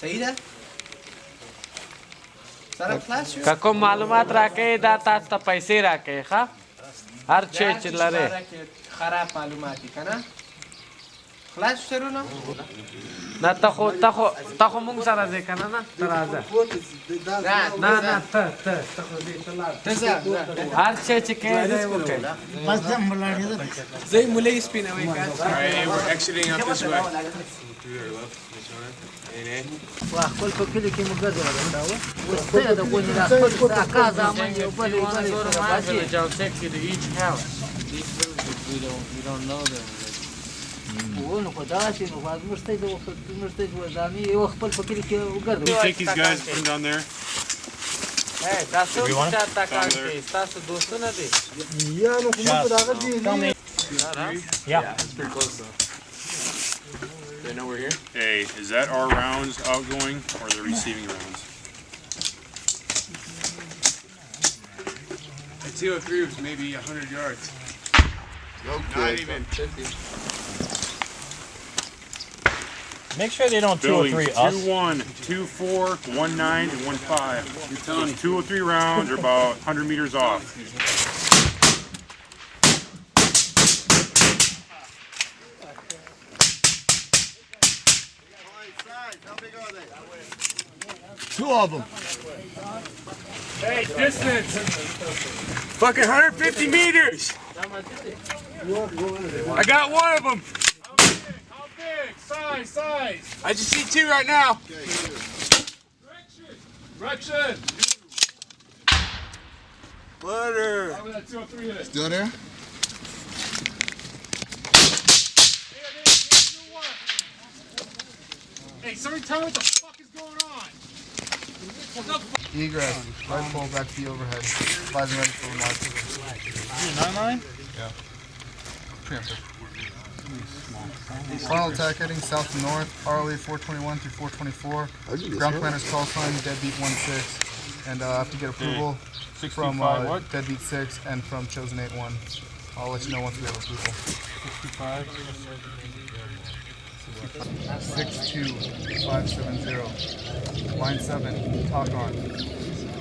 صحیح ده سره خلاص شو که کوم معلومات راکې دا تاسو ته پیسې راکې ښه هر شی چې لرې خراب معلومات دي کنه خلاص شروع نه ته خو مونږ سره ځې که نه ته راځه نه ته خو دې ته لاړ هر شی چې کوې دی وکړې زه یې مولۍ سپینوي که We're exiting out this way. خپل په کلي کې موږ ګرځېدل دا اوس ته د غونې د خپل د اکا زامن یو بل I'll take you to each house. These villages, we don't know them. نو خو داسې نو زموږ ته ځاني یو خپل په کلي کې وګرځو Take these guys, put them down there. تاسو چا تاکان کوي ستاسو دوستونه دي یا نو خو موږ په دغه دي Yeah, it's pretty close though. They know we're here? Hey, is that our rounds outgoing or the receiving rounds? 203 was maybe 100 yards. Okay. Not even. Make sure they don't Building 203 us. 21, 24, 19, and 15. You're telling 203 rounds are about 100 meters off. Two of them. Hey, distance! Fucking 150 meters! I got one of them! How big? Size! I just see two right now. Direction! Butter. Still there? Hey, somebody tell me what the fuck is going on! Egress. Right pole back to the overhead. Flies ready for remark. 99? Yeah. Preemptive. Final attack heading south to north. ROE 421 through 424. Ground planner's call sign deadbeat 16. And I have to get approval from deadbeat 6 and from chosen 81. I'll let you know once we have approval. 62570. Line 7, talk on.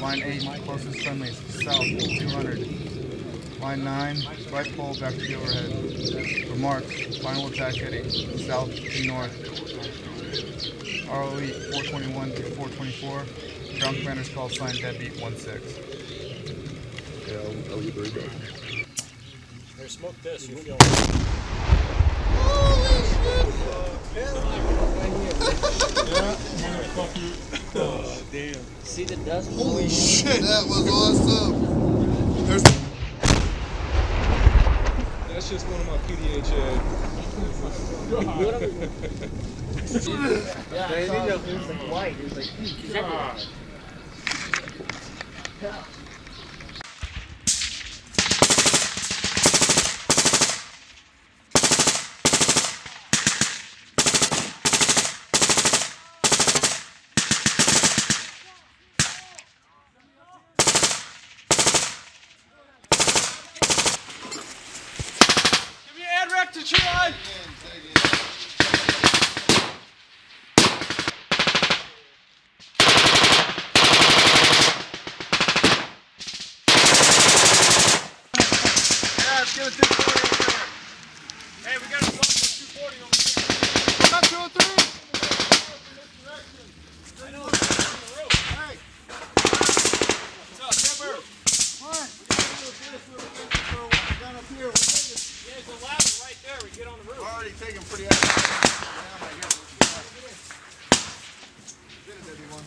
Line 8, closest friendlies, south 200. Line 9, right pole back to the overhead. Remarks, final attack heading, south to north. ROE 421 through 424. Ground commander's call sign deadbeat 16. Here, smoke this. You feel see the dust Holy shit, that was awesome. That's just one of my PDH yeah, it was like white. It was like To try! Hey, we got a spot for 240 over here. Come up 203! I know, it's on the road. Hey! What's up, Timber? What? Down up here. Yeah, there's a ladder right there. We get on the roof. We're already taking pretty active. Get it, everyone.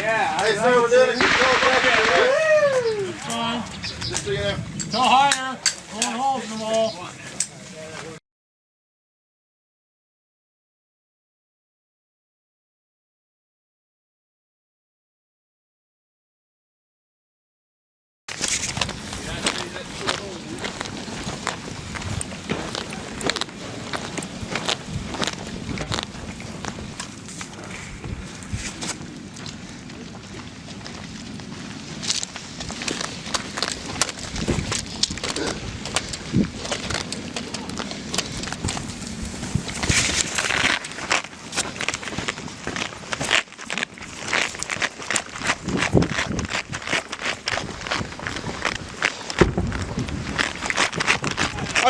Yeah, Hey, sir, we're doing it. Just so you know. Still higher. Pulling holes in the wall.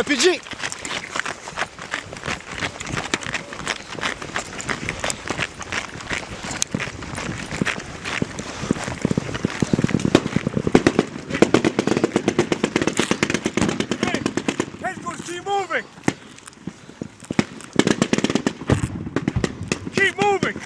RPG! Keep moving! Keep moving!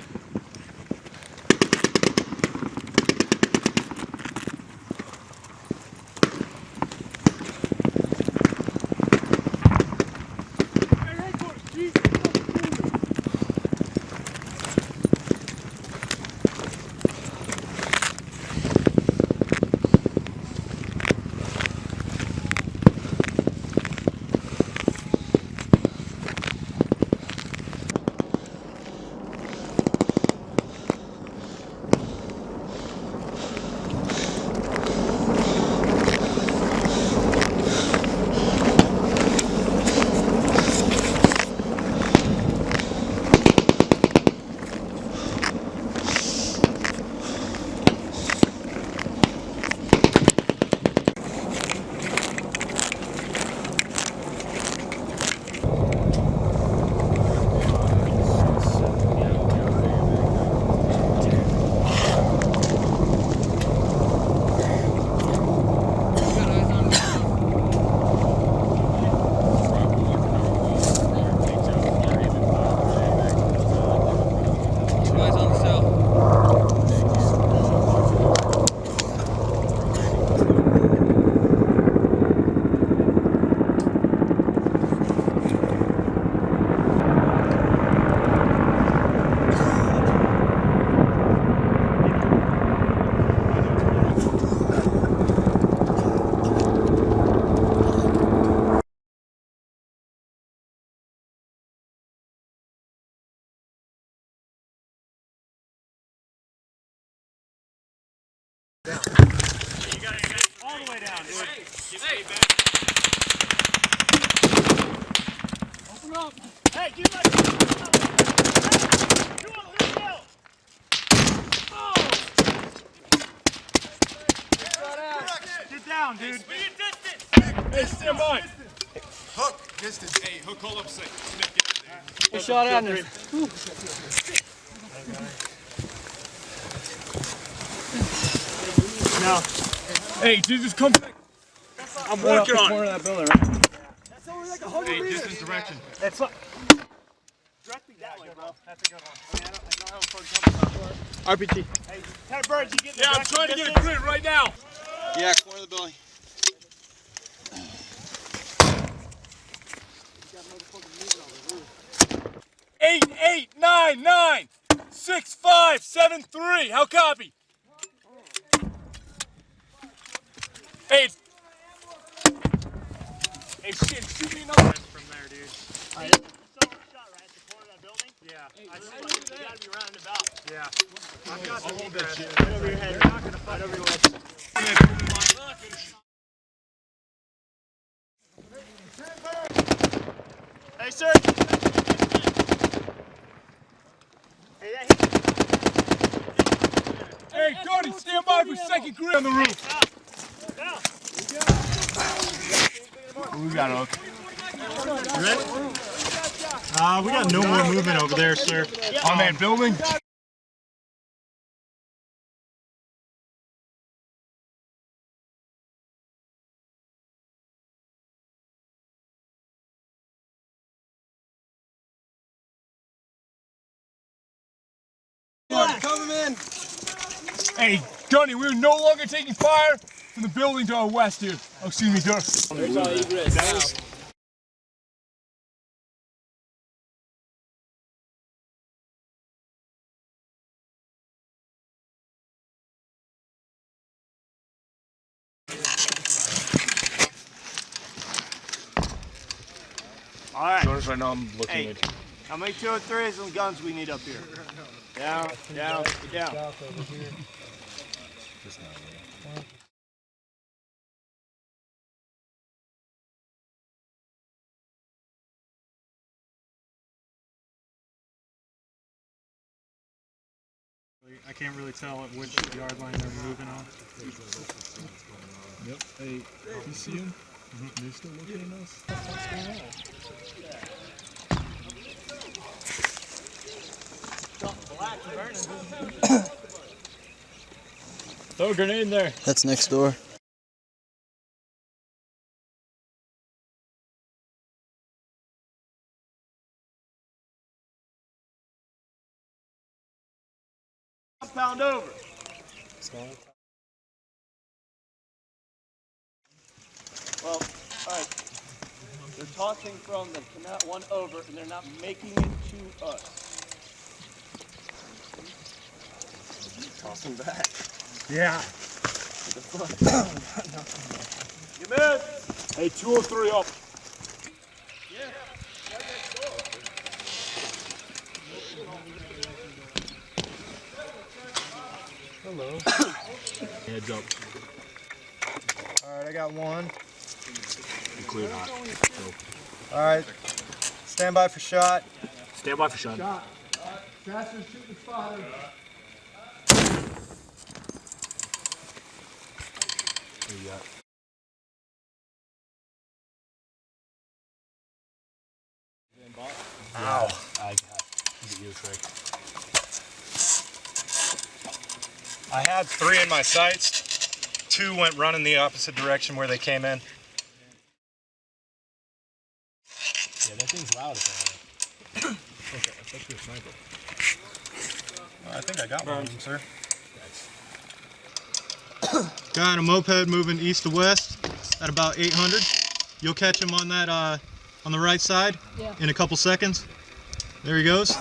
All the way down, dude. Hey. Open up. Hey, give my you want to hill. Oh. Get down, dude. Hey, stand by. Hook, distance. Hey, hook, hold up, Smith. Good shot on there. Now, hey, Jesus, come back. I'm working on it. That building, right? Hey, distance direction. That's what. Directly that way, bro. That's a good one. RPG. Hey, Ted Birds, you getting I'm trying to get a grid right now. Yeah, corner of the building. Eight, 9, 6, 5, 7, 3. How copy? Hey, shit, shoot me another one from there, dude. Shot right at the corner of that building? Yeah. I see you gotta be rounding about. Yeah. I've got the hold that shit. Right over your head. You're not gonna fight over your legs. Hey, sir. Hey, Cody, stand by for second grid on the roof. We got hook. You ready? We got no more movement over there, sir. On that building? Come in. Hey, Gunny, we're no longer taking fire From the building to our west, dude. Oh, excuse me, dude. There's all egress now. All right. Notice right now I'm looking at you. How many 203s and guns we need up here? Down, down, down. I can't really tell at which yard line they're moving on. Yep. Hey, you see him? They're still looking at us. What's going on? Throw a grenade in there. That's next door. Pound over. Well, all right. They're tossing from the canal one over, and they're not making it to us. Tossing back. Yeah. Give it. Hey, 203 up. Hello. Heads up. Alright, I got one. You cleared hot. Alright. Stand by for shot. Stand by for shot. Faster shooting spotter. Who you got? Ow. I get you a trick. I had 3 in my sights. 2 went running the opposite direction where they came in. Yeah, that thing's loud apparently. Okay, that's actually a sniper. I think I got one of them, sir. Guy on a moped moving east to west at about 800. You'll catch him on that on the right side in a couple seconds. There he goes.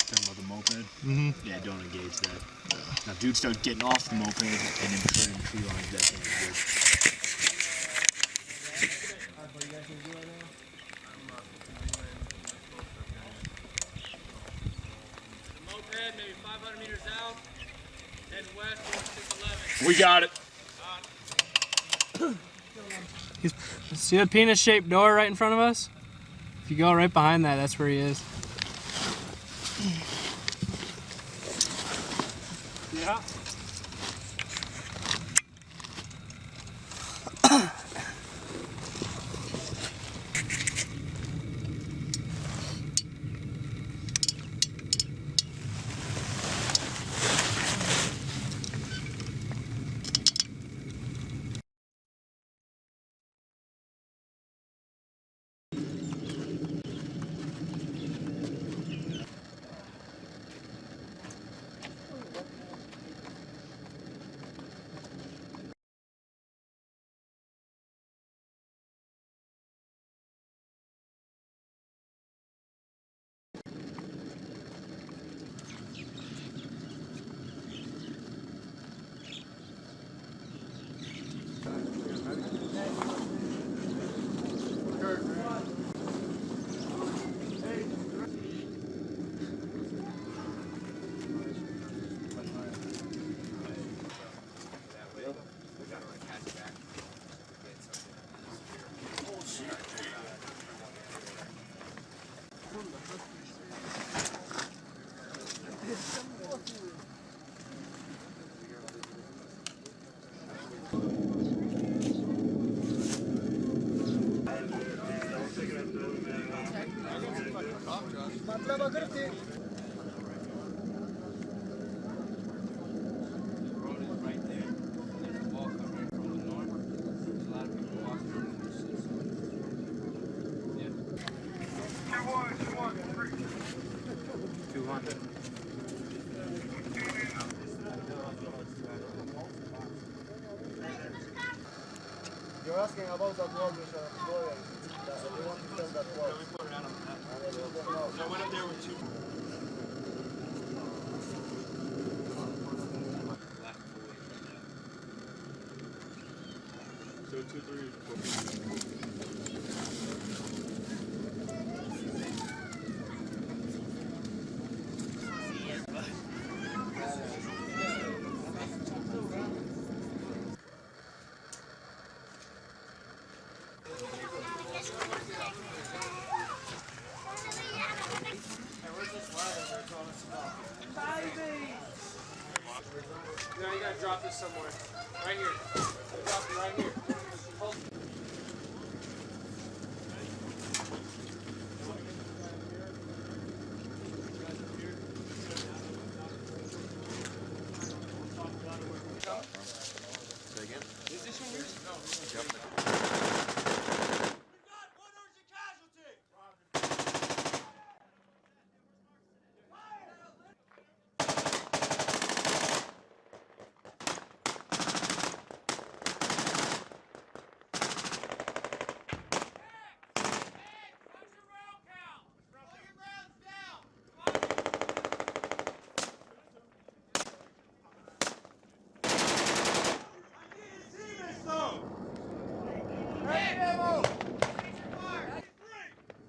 Talking about the moped? Mm-hmm. Yeah, don't engage that. Now, dude started getting off the moped and then turning tree lines. That's not good. Maybe 500 meters out, head west on 611. We got it. See the penis-shaped door right in front of us? If you go right behind that, that's where he is. Yeah. You're asking about that wall which are going. They want to tell that wall. So I went up there with two. So 2, 3. Now you gotta drop this somewhere. Right here. Drop it right here.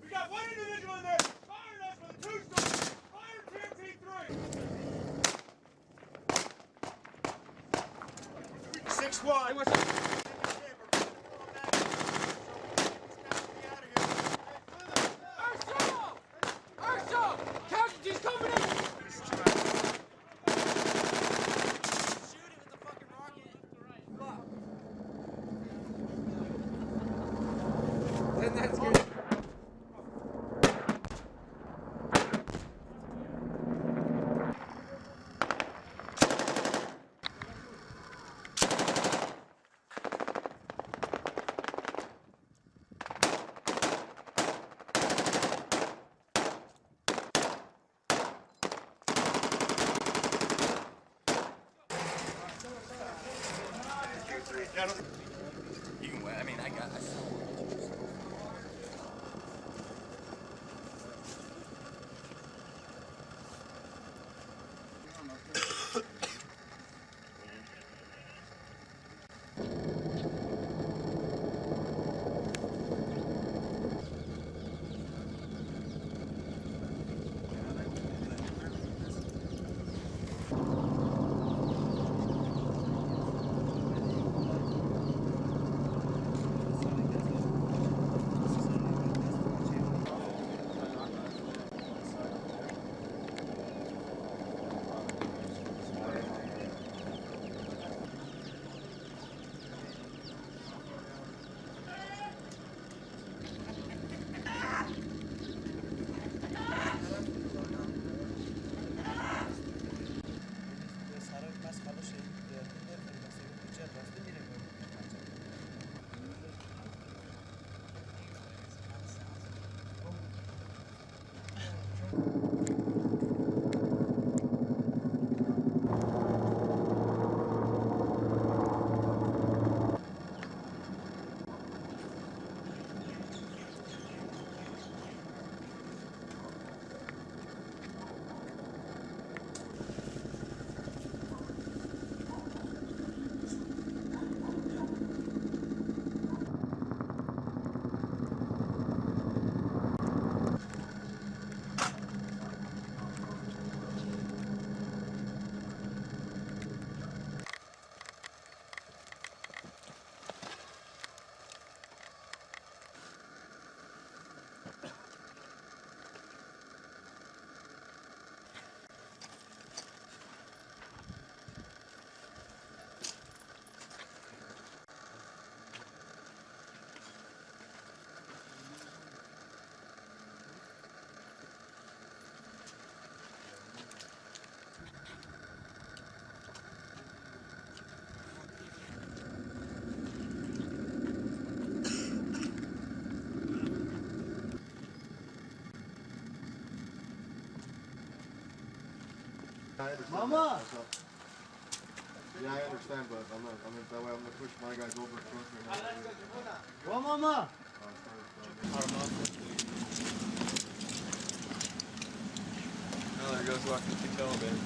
We got one individual in there firing us with a 2-story. Fire TNT3. 6-1. You can win. I mean, I Mama! Yeah, I understand, but I'm not. That way I'm gonna push my guys over closer. Go, mama. Oh, there goes walking the kill, man.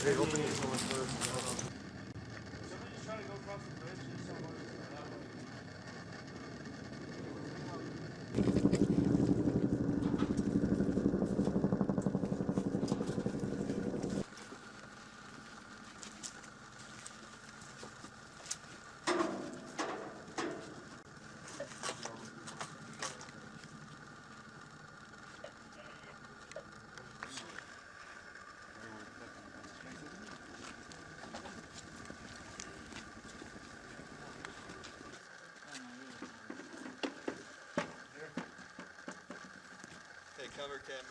Hey, open it so much first. Somebody's trying to go across the bridge. Hey, cover Cameron.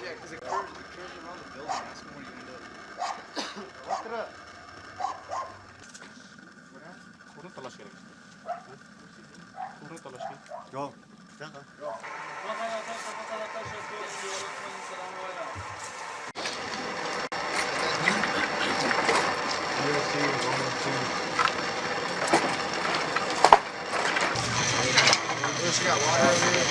Yeah, because it curves around the building. Ask him what he can do. Look it up. Go. She got water over here.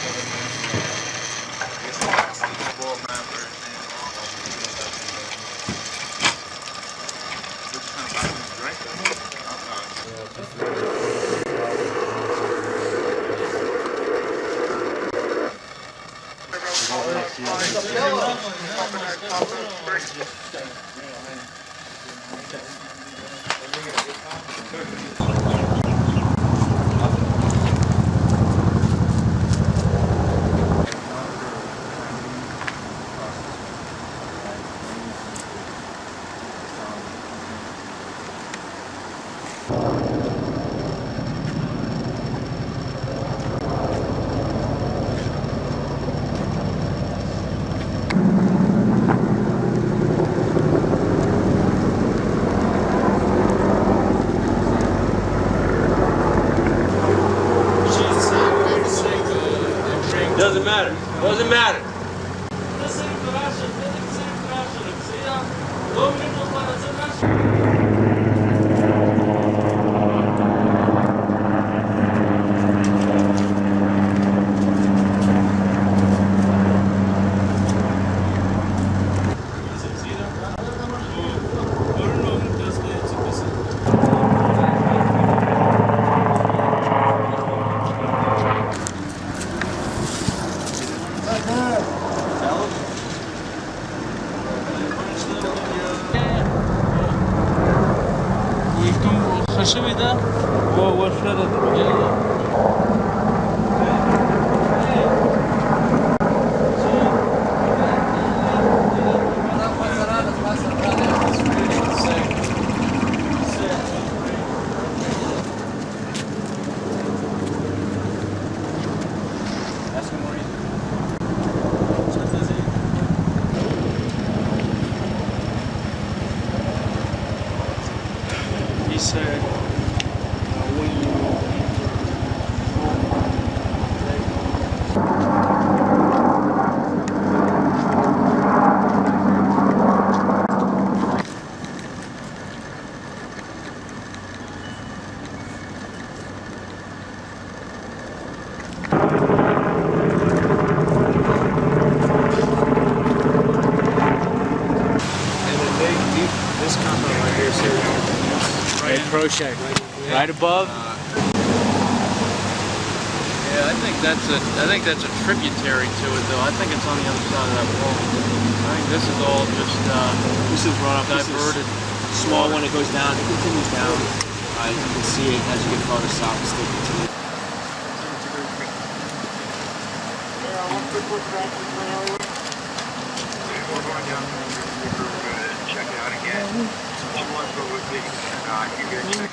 Doesn't matter. Doesn't matter. خشبي ده هو الشرد He said, when you Right crochet. Right above. Yeah, I think that's a tributary to it though. I think it's on the other side of that wall. I think this is all just This is run up. diverted. This is small when it goes down. It continues down. You can see it as you get farther south. It still continues. We're going down there and we're going to check it out again. Someone's go with me. You get check.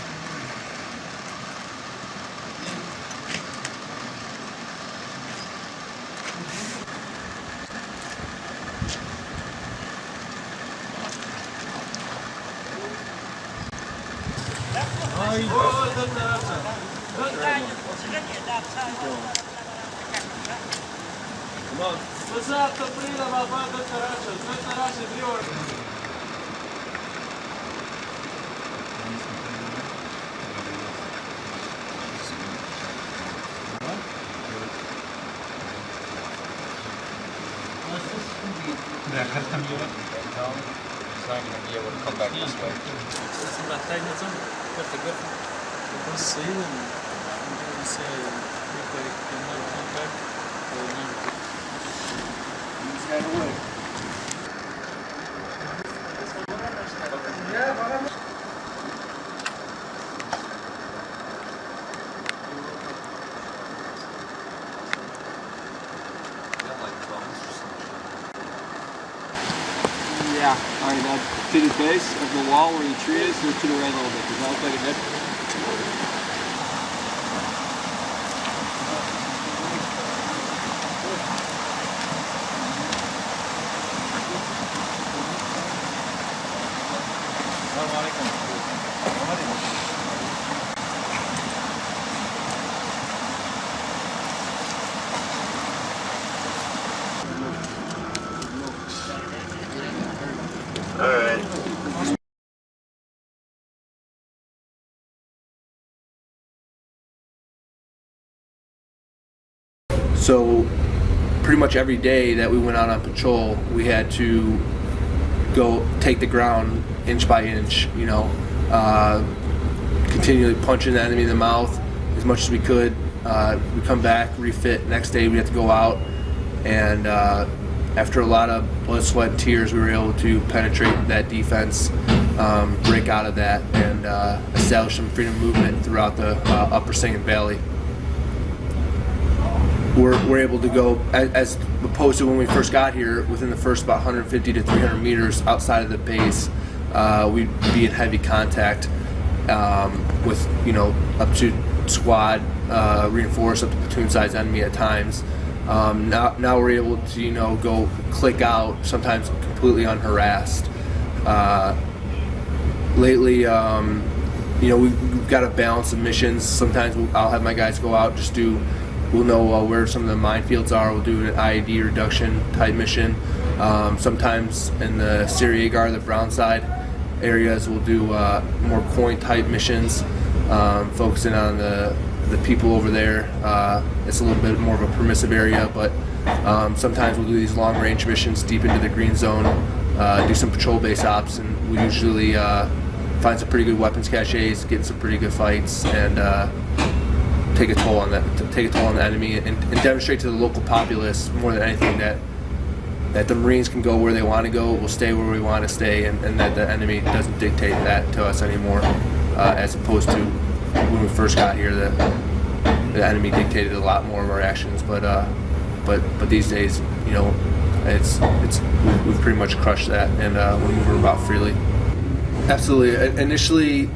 Yeah, alright, now to the base of the wall where the tree is, look to the right a little bit. Does that look like a hip? So pretty much every day that we went out on patrol, we had to go take the ground inch by inch, you know, continually punching the enemy in the mouth as much as we could. We come back, refit. Next day we had to go out, and after a lot of blood, sweat, and tears, we were able to penetrate that defense, break out of that, and establish some freedom of movement throughout the Upper Singing Valley. We're able to go, as opposed to when we first got here, within the first about 150 to 300 meters outside of the base, we'd be in heavy contact with, you know, up to squad, reinforced up to platoon-sized enemy at times. Now we're able to, you know, go click out, sometimes completely unharassed. Lately, you know, we've got a balance of missions. Sometimes I'll have my guys go out, just do. We'll know where some of the minefields are. We'll do an IED reduction type mission. Sometimes in the Syria-Gar, the brown side areas, we'll do more coin type missions, focusing on the people over there. It's a little bit more of a permissive area, but sometimes we'll do these long range missions deep into the green zone, do some patrol base ops, and we usually find some pretty good weapons caches, get in some pretty good fights, and take a toll on the enemy, and demonstrate to the local populace more than anything that the Marines can go where they want to go, we'll stay where we want to stay, and that the enemy doesn't dictate that to us anymore, as opposed to when we first got here, the enemy dictated a lot more of our actions. But these days, you know, we've pretty much crushed that, and we're moving about freely. Absolutely. Initially,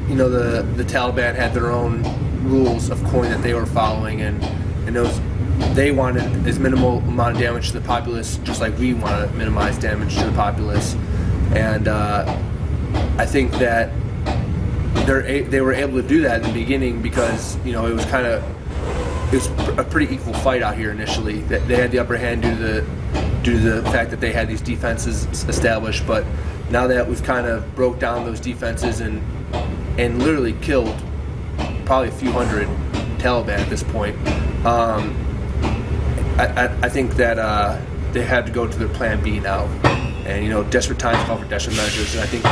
you know, the Taliban had their own rules of coin that they were following, and they wanted as minimal amount of damage to the populace, just like we want to minimize damage to the populace. And I think that they were able to do that in the beginning because, you know, it was a pretty equal fight out here initially. That they had the upper hand due to the fact that they had these defenses established. But now that we've kind of broke down those defenses and literally killed probably a few hundred Taliban at this point, I think that they had to go to their plan B now, and, you know, desperate times call for desperate measures, and I think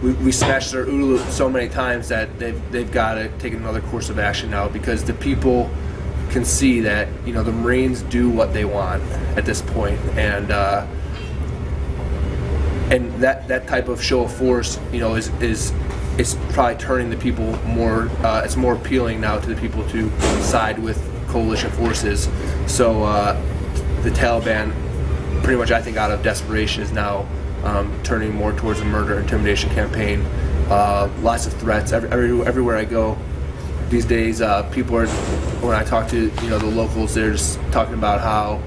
we smashed their OODA loop so many times that they've got to take another course of action now, because the people can see that, you know, the Marines do what they want at this point, and that type of show of force, you know, is probably turning the people more. It's more appealing now to the people to side with coalition forces. So the Taliban, pretty much, I think, out of desperation, is now turning more towards a murder intimidation campaign. Lots of threats everywhere I go these days. People are, when I talk to, you know, the locals, they're just talking about how,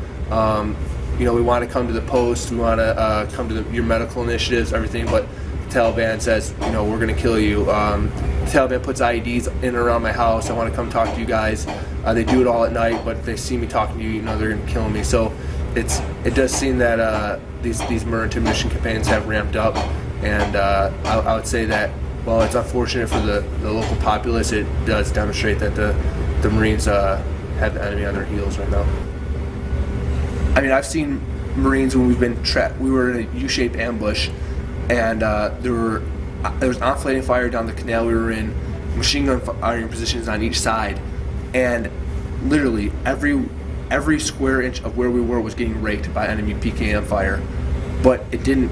you know, we want to come to the post, we want to come to your medical initiatives, everything, but the Taliban says, you know, we're going to kill you. The Taliban puts IEDs in and around my house. I want to come talk to you guys. They do it all at night, but if they see me talking to you, you know, they're going to kill me. So it does seem that these murder intimidation campaigns have ramped up, and I would say that, while it's unfortunate for the local populace, it does demonstrate that the Marines have the enemy on their heels right now. I mean, I've seen Marines when we've been trapped. We were in a U-shaped ambush, and there was enfilade fire down the canal we were in, machine gun firing positions on each side, and literally every square inch of where we were was getting raked by enemy PKM fire. But it didn't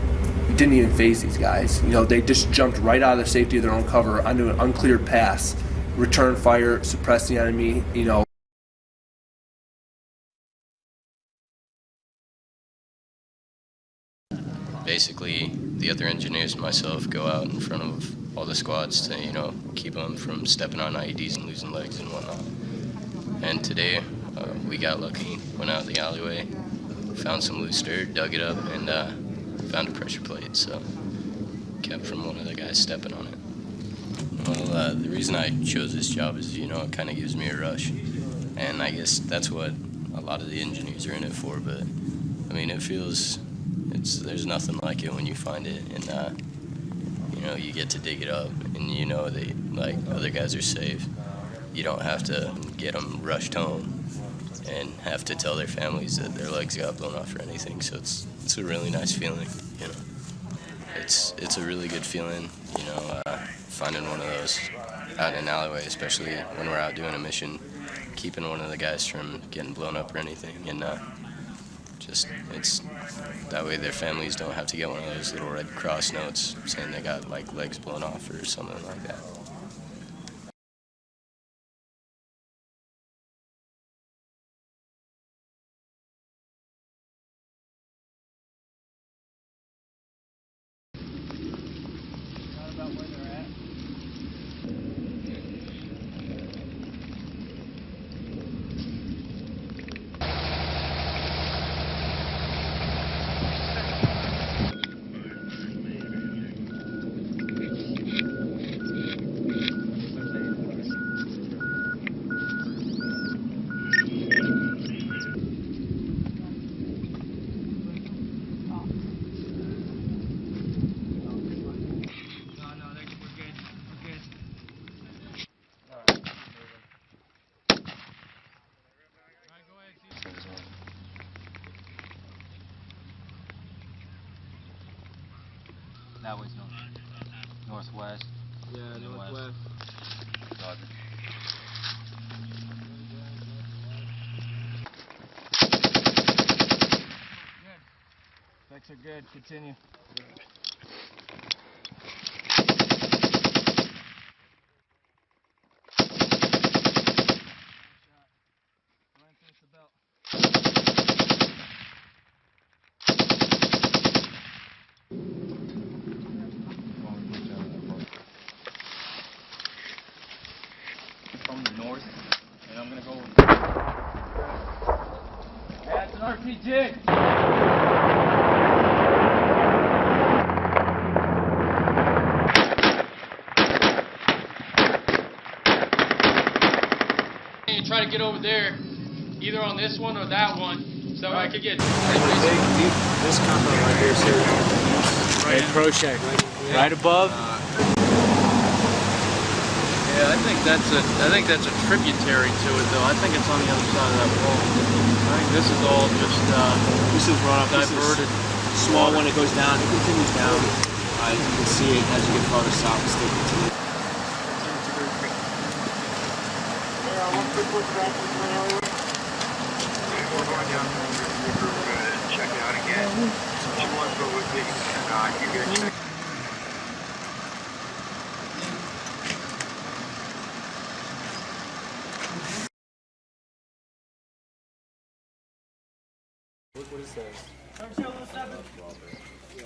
even faze these guys. You know, they just jumped right out of the safety of their own cover onto an uncleared pass, returned fire, suppressed the enemy, you know. Basically, the other engineers and myself go out in front of all the squads to, you know, keep them from stepping on IEDs and losing legs and whatnot. And today, we got lucky, went out in the alleyway, found some loose dirt, dug it up, and found a pressure plate, so kept from one of the guys stepping on it. Well, the reason I chose this job is, you know, it kind of gives me a rush, and I guess that's what a lot of the engineers are in it for. But I mean, it feels, there's nothing like it when you find it, and you know, you get to dig it up, and you know they, like, other guys are safe. You don't have to get them rushed home and have to tell their families that their legs got blown off or anything. So it's a really nice feeling, you know. It's a really good feeling, you know, finding one of those out in an alleyway, especially when we're out doing a mission, keeping one of the guys from getting blown up or anything, and just, it's that way their families don't have to get one of those little Red Cross notes saying they got, like, legs blown off or something like that. That was northwest. Yeah, northwest. Roger. Good. Effects are good. Continue. From the north, and I'm gonna go. Yeah, it's an RPG. You try to get over there, either on this one or that one, so I could get. This compound right here, sir. Right, pro shack, right above. Yeah, I think that's a tributary to it, though. I think it's on the other side of that wall. I think this is all just This is runoff. diverted. Small when it goes down. It continues down. You can see it as you get farther south. It's still continuing. We're going down to check it out again. She wants to go with me, and you're going to check. What is that? Yeah.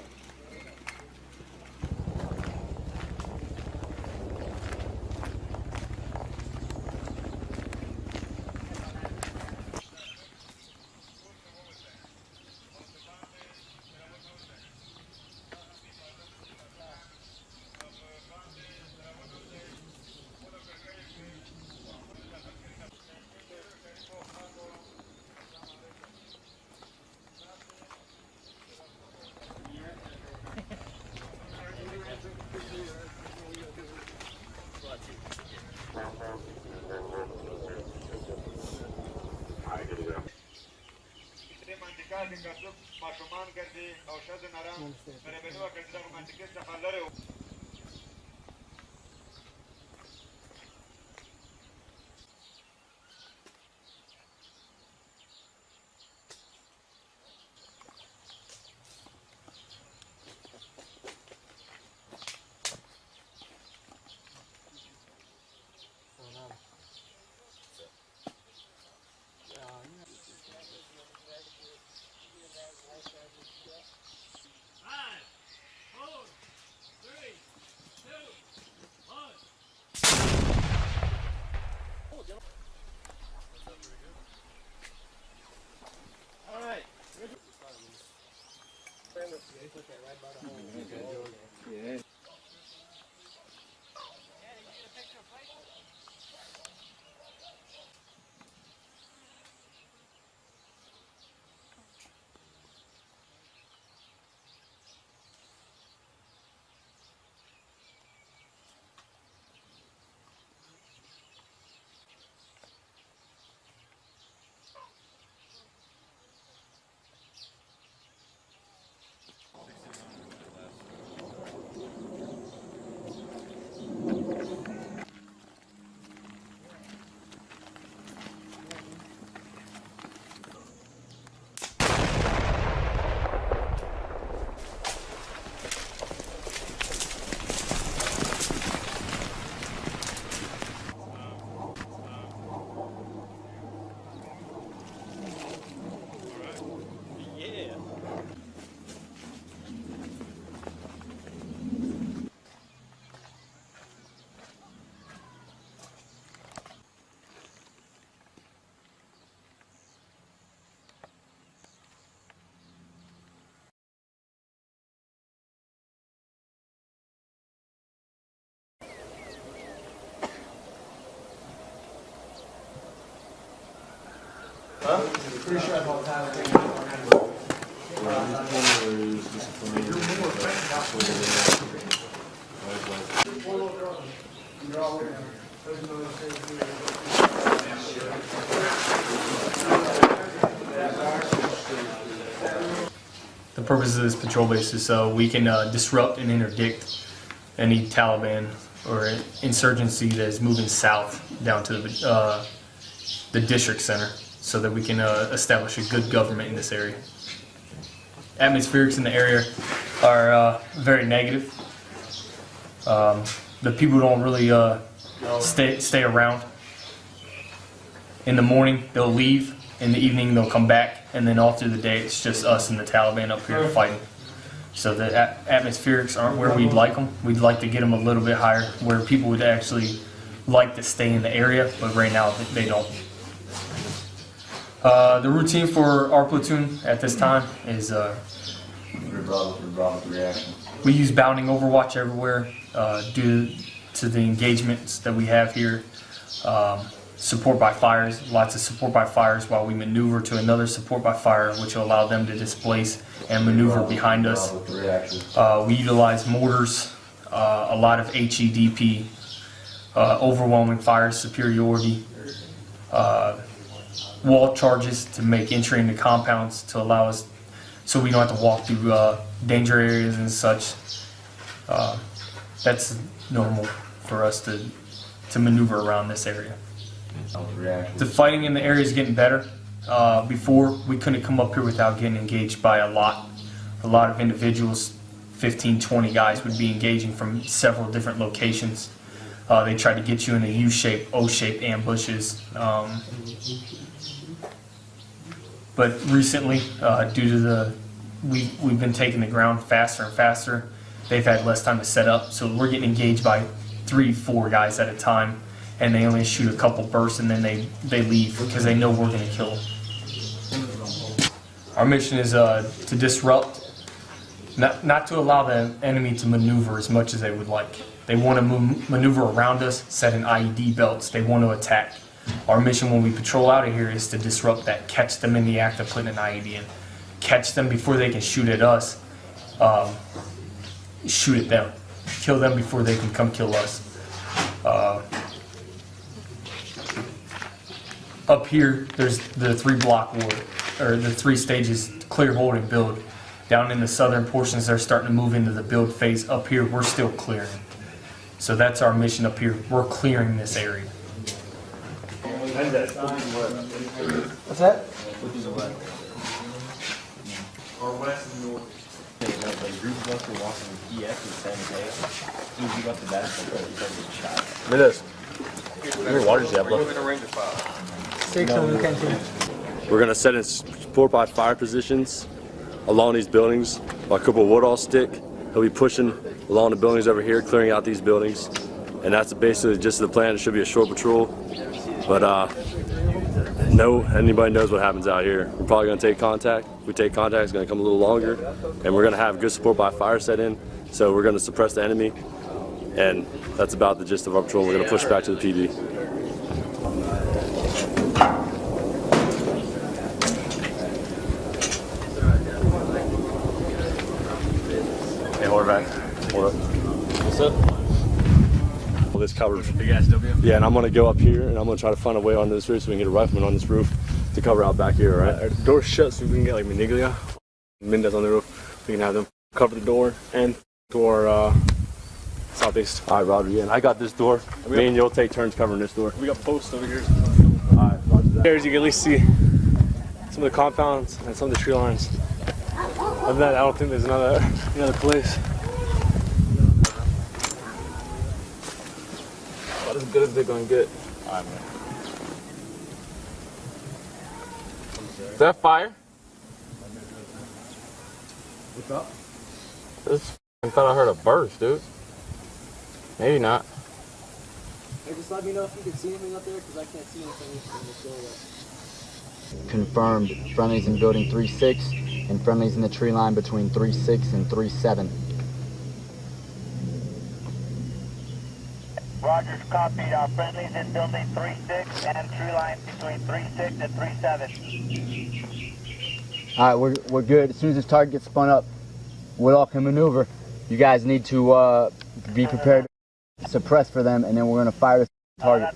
Pretty sure about that. The purpose of this patrol base is so we can disrupt and interdict any Taliban or insurgency that is moving south down to the district center, so that we can establish a good government in this area. Atmospherics in the area are very negative. The people don't really stay around. In the morning they'll leave, in the evening they'll come back, and then all through the day it's just us and the Taliban up here fighting. So the atmospherics aren't where we'd like them. We'd like to get them a little bit higher, where people would actually like to stay in the area, but right now they don't. The routine for our platoon at this time is we use bounding overwatch everywhere due to the engagements that we have here. Support by fires, lots of support by fires while we maneuver to another support by fire, which will allow them to displace and maneuver behind us. We utilize mortars, a lot of HEDP, overwhelming fire superiority, wall charges to make entry into compounds to allow us so we don't have to walk through danger areas and such. That's normal for us to maneuver around this area. The fighting in the area is getting better. Before, we couldn't come up here without getting engaged by a lot of individuals. 15, 20 guys would be engaging from several different locations. They tried to get you in a U-shaped, O-shaped ambushes. But recently, due to we've been taking the ground faster and faster, they've had less time to set up. So we're getting engaged by 3, 4 guys at a time, and they only shoot a couple bursts and then they leave because they know we're going to kill them. Our mission is to disrupt. Not to allow the enemy to maneuver as much as they would like. They want to maneuver around us, set in IED belts. They want to attack. Our mission when we patrol out of here is to disrupt that, catch them in the act of putting an IED in. Catch them before they can shoot at us, shoot at them. Kill them before they can come kill us. Up here, there's the 3-block war, or the 3 stages, clear, hold, and build. Down in the southern portions, they're starting to move into the build phase. Up here, we're still clearing. So that's our mission up here. We're clearing this area. What's that? Or west and north. The group of us were walking with EX in San Mateo. As soon as we got the back, we started shot. Look at this. How many waters do you have left? 6 on the canteen. We're going to set in support by fire positions along these buildings. My Cooper Woodall stick, he'll be pushing along the buildings over here, clearing out these buildings. And that's basically just the plan. It should be a short patrol. But anybody knows what happens out here. We're probably going to take contact. If we take contact, it's going to come a little longer. And we're going to have good support by fire set in. So we're going to suppress the enemy. And that's about the gist of our patrol. We're going to push back to the PD. Hey, hold it back. Hold up. What's up? Well, this covered. Big ass W? Yeah, and I'm going to go up here and I'm going to try to find a way onto this roof so we can get a rifleman on this roof to cover out back here, all right? The door's shut so we can get like Maniglia, Mendez on the roof. We can have them cover the door and door southeast. All right, Roger. Yeah, and I got this door. Me and you'll take turns covering this door. We got posts over here. All right, Roger that. Here you can at least see some of the compounds and some of the tree lines. Other than that, I don't think there's another place. About as good as they're gonna get. All right, man. Is that fire? What's up? I thought I heard a burst, dude. Maybe not. Hey, just let me know if you can see anything up there, because I can't see anything from the doorway. Confirmed friendlies in building 3-6 and friendlies in the tree line between 3-6 and 3-7. Rogers, copied. Friendlies in building 3-6 and tree line between 3-6 and 3-7. All right, we're good. As soon as this target gets spun up, we all can maneuver. You guys need to be prepared to suppress for them, and then we're going to fire this target.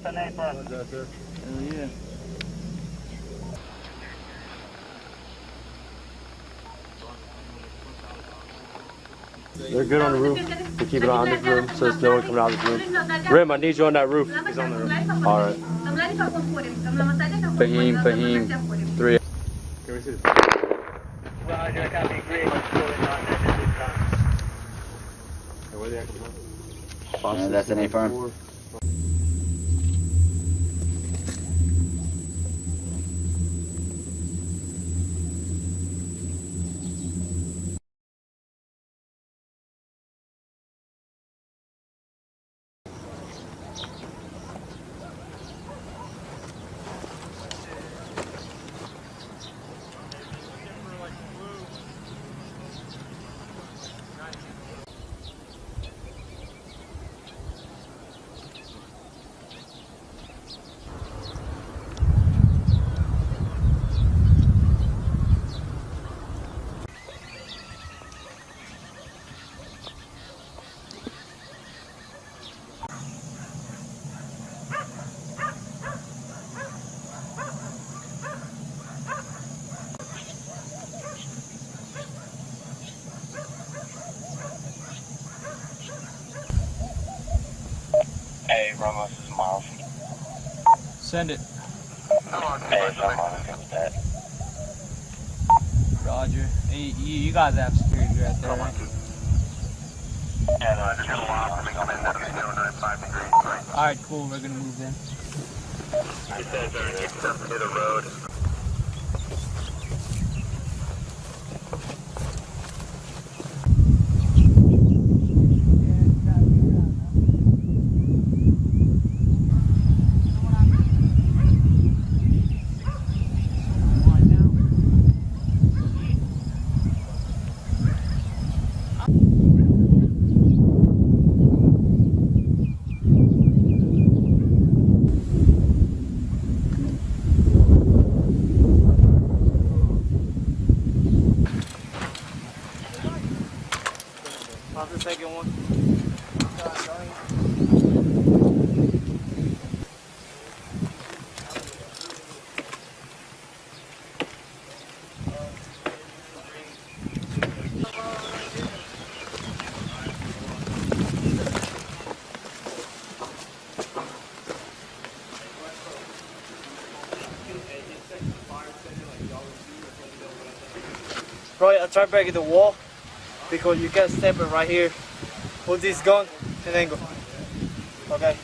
They're good on the roof. We keep it on this room so there's no one coming out of this room. Rim, I need you on that roof. He's on the roof. All right. Fahim, 3. Can we see this? Roger, copy. Great. Where are they actually going? That's an A-firm. Ramos is Miles. Send it. Hey, it's Miles. That. Roger. Hey, you guys have security right there, right? Yeah, no, just gonna walk and I'm in 095 degrees. Alright, cool. We're gonna move in. He says they're next up to the road. How's the second one? Right, I try breaking the wall because you can step it right here. Hold this gun and then go. Okay.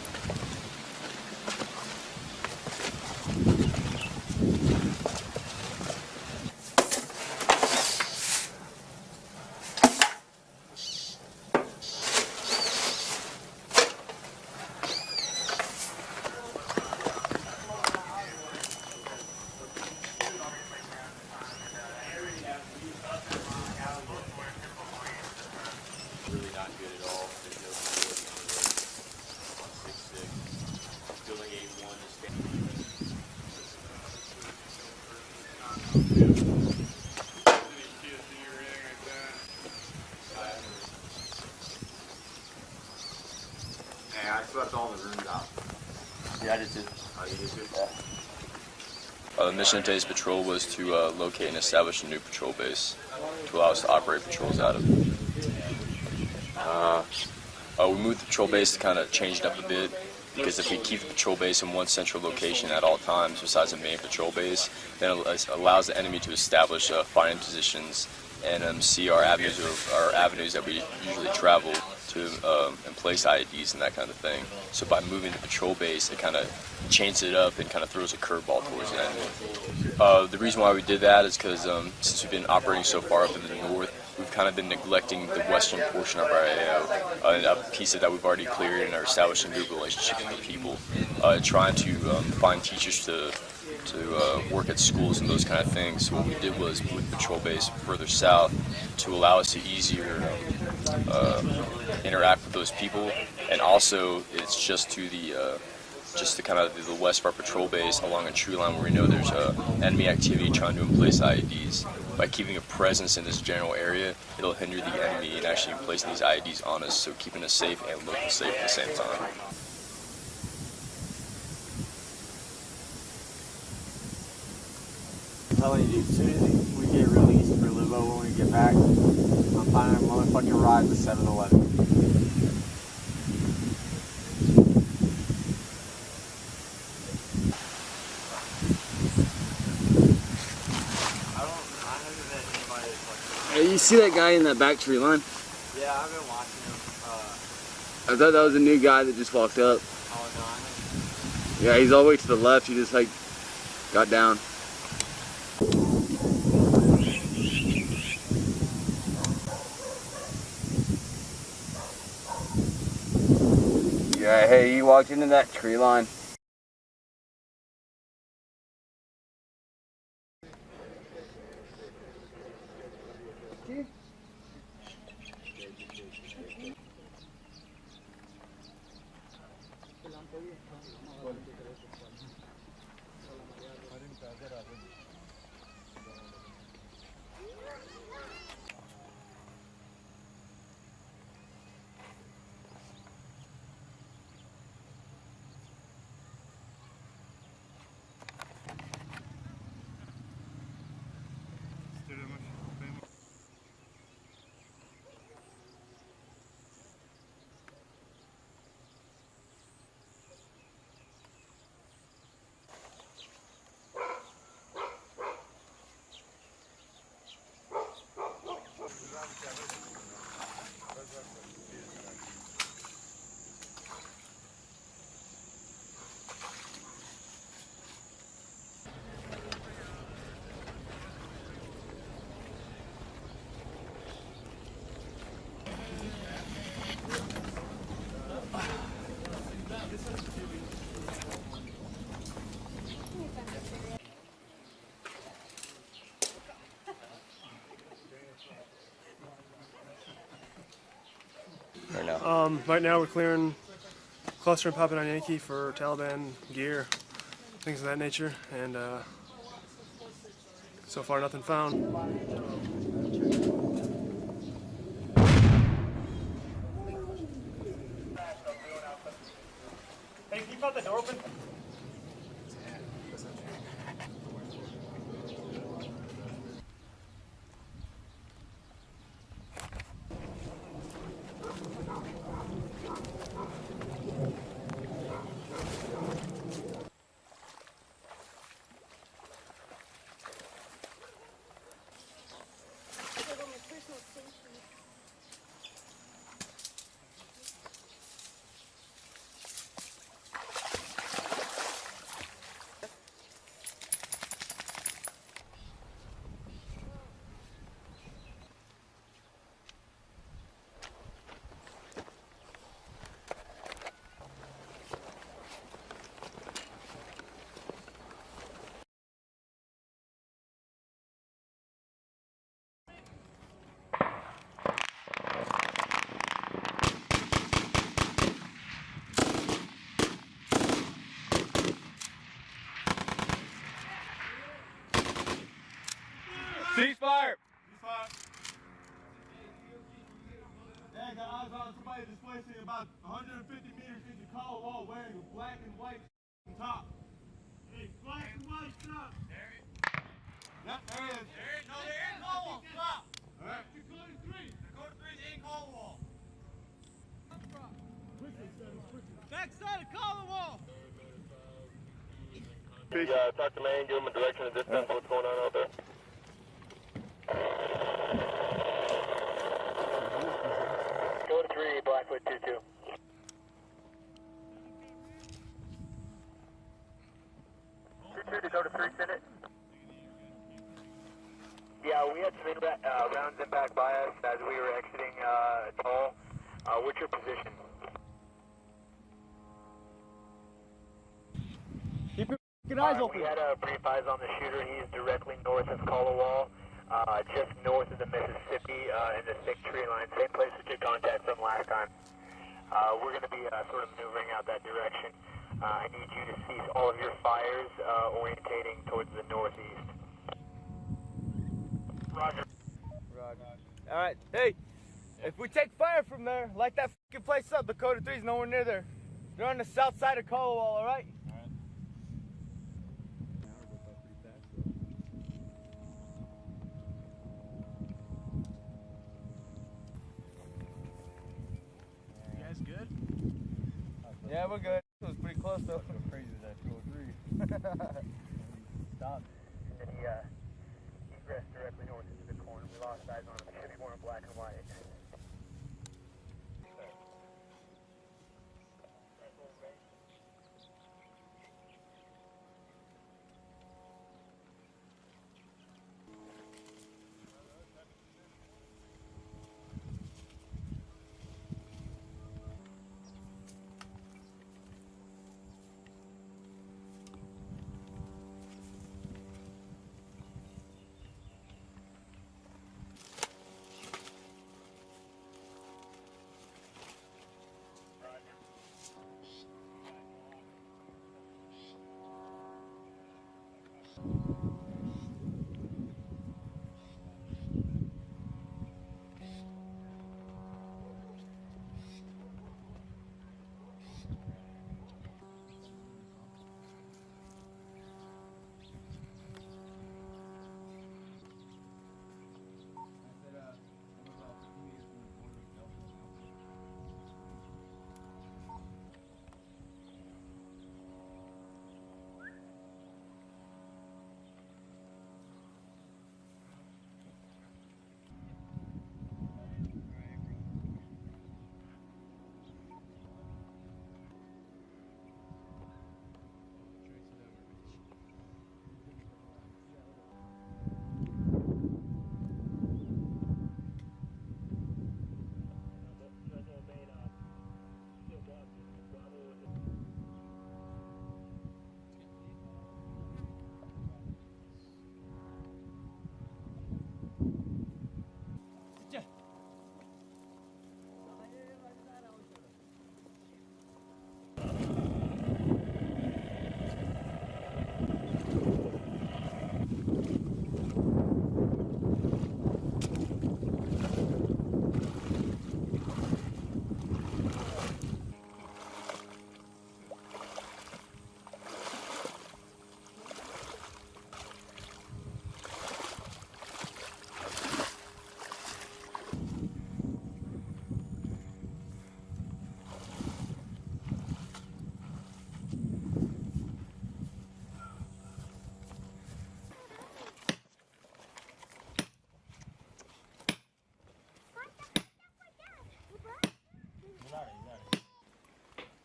Really not good at all. There's no stability on 6'6". Building A1 is Hey, I swept all the rooms out. Yeah, I did too. Oh, you did too? The mission of today's patrol was to locate and establish a new patrol base to allow us to operate patrols out of. We moved the patrol base to kind of change it up a bit, because if we keep the patrol base in one central location at all times besides the main patrol base, then it allows the enemy to establish fighting positions and see our avenues that we usually travel to and place IEDs and that kind of thing. So by moving the patrol base, it kind of changes it up and kind of throws a curveball towards the enemy. The reason why we did that is because since we've been operating so far up in the north, we've kind of been neglecting the western portion of our AO, and a piece of that we've already cleared and are establishing good relationships with the people, trying to find teachers to work at schools and those kind of things. So what we did was move the patrol base further south to allow us to easier interact with those people, and also it's just to the kind of the west of our patrol base along a tree line where we know there's enemy activity trying to place IEDs. By keeping a presence in this general area, it'll hinder the enemy in actually placing these IEDs on us, so keeping us safe and local safe at the same time. I'm telling you, as soon as we get released for Livo when we get back, I'm finding a motherfucking ride with 7-Eleven. Hey, you see that guy in that back tree line? Yeah, I've been watching him. I thought that was a new guy that just walked up. Oh no, I know. Yeah, he's all the way to the left. He just like got down. Yeah, hey, he walked into that tree line. Right now we're clearing cluster in Papua New Guinea for Taliban gear, things of that nature, and so far nothing found. Hey, can you pop that door open? Ceasefire! Dad got eyes on somebody displacing about 150 meters into Call Wall wearing a black and white top. Hey, black and white top. Yep, there he is. No, they're in Call Wall. Stop. All right. Dakota 3. Dakota 3 is in Call Wall. Backside of Call Wall. Talk to main, give him a direction and distance. What's going on out there? Dakota 3, Blackfoot 2-2. Dakota 3, send it. Yeah, we had some rounds impact by us as we were exiting Atoll. What's your position? Keep your eyes open. We had brief eyes on the shooter. He's directly north of Callawall, just north of the Mississippi in the thick tree line. Same place we took contact from last time. We're going to be sort of maneuvering out that direction. I need you to cease all of your fires, orientating towards the northeast. Roger. All right, hey, if we take fire from there, light that fucking place up. Dakota 3's nowhere near there. They're on the south side of Caldwell, all right? You guys good? Yeah, we're good. It was pretty close though. So crazy that 203. Stop. And then he egressed directly north into the corner. We lost eyes on him. He should be more in black and white.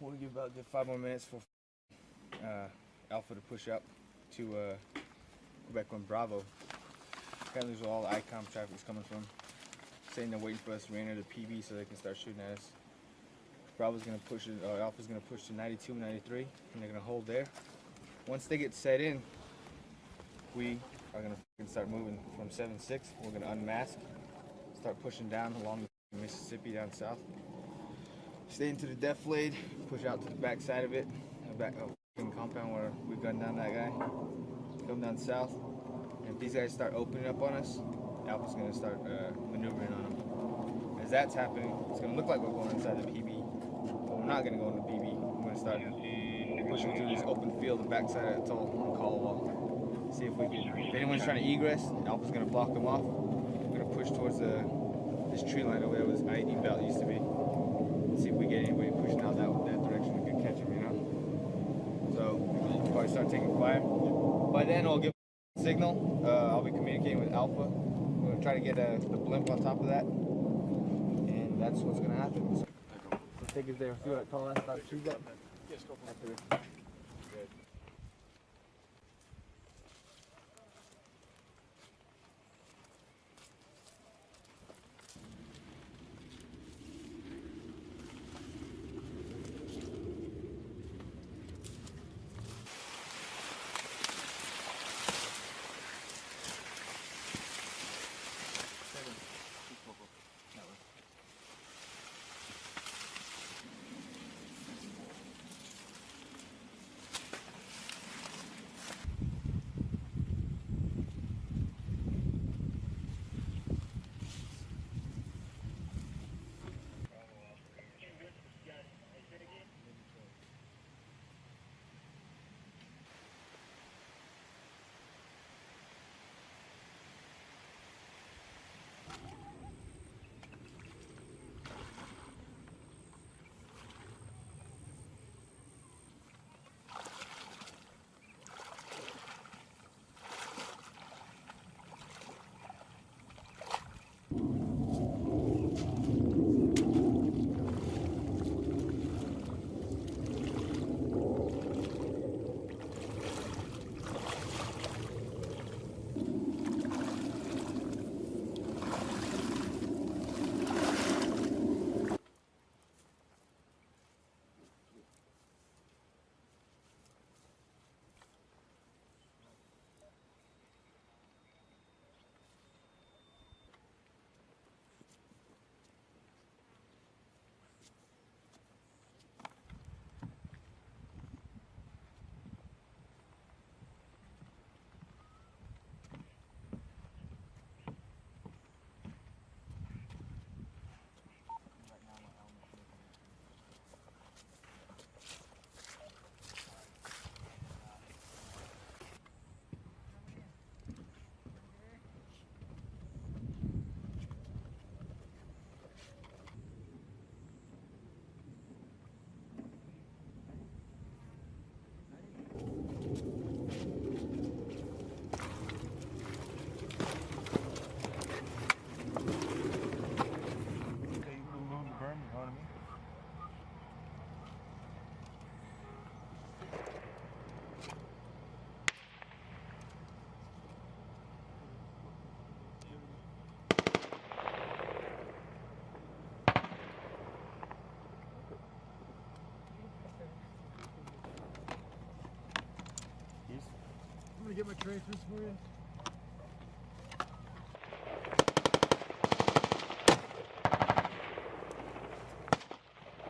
We'll give about 5 more minutes for Alpha to push up to Quebec 1 Bravo. Apparently there's all the ICOM traffic is coming from. Saying they're waiting for us to re-enter the PB so they can start shooting at us. Bravo's gonna push it, Alpha's gonna push to 92, 93, and they're gonna hold there. Once they get set in, we are gonna start moving from 7-6. We're gonna unmask, start pushing down along the Mississippi down south. Stay into the defilade, push out to the back side of it, the back compound where we gunned down that guy. Come down south, and if these guys start opening up on us, Alpha's gonna start maneuvering on them. As that's happening, it's gonna look like we're going inside the PB, but we're not gonna go in the PB. We're gonna start pushing through this open field, the backside of the atoll on Caldwell. See if we can. If anyone's trying to egress, Alpha's gonna block them off. We're gonna push towards this tree line over there where this IED belt used to be. See if we get anybody pushing out that direction. We can catch them, you know. So we'll probably start taking fire. By then, I'll give a signal. I'll be communicating with Alpha. We're gonna try to get the blimp on top of that, and that's what's gonna happen. So, let's take it there. See what I call that? Start trees up. Yes, go for it. Good. I'm gonna get my tracers for you.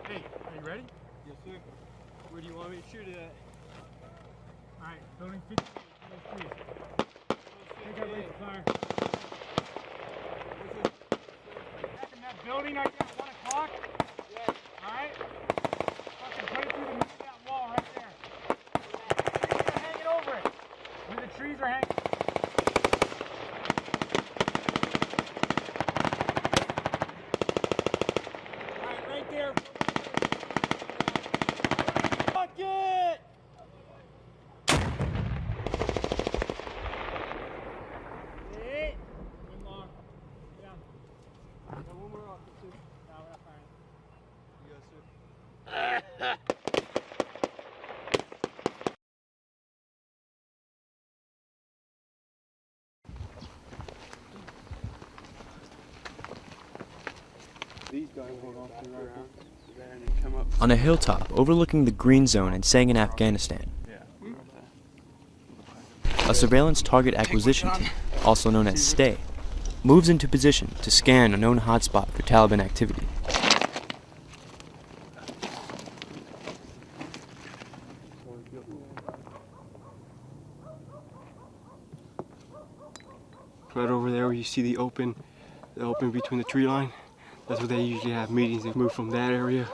Hey, are you ready? Yes, sir. Where do you want me to shoot it at? Alright, building 50. Please. I think I raised the fire. Back in that building right there at 1 o'clock? Yes. Alright? Fucking put it through the middle of that wall right there. Trees are hanging over it. Where the trees are hanging. Alright, right there. Fuck it! Hit. One long. Yeah. One more off, too. No, we're not firing. Yes, sir. On a hilltop overlooking the green zone in Sangin, Afghanistan, a surveillance target acquisition team, also known as STAY, moves into position to scan a known hotspot for Taliban activity. Right over there where you see the open between the tree line, that's where they usually have meetings. They move from that area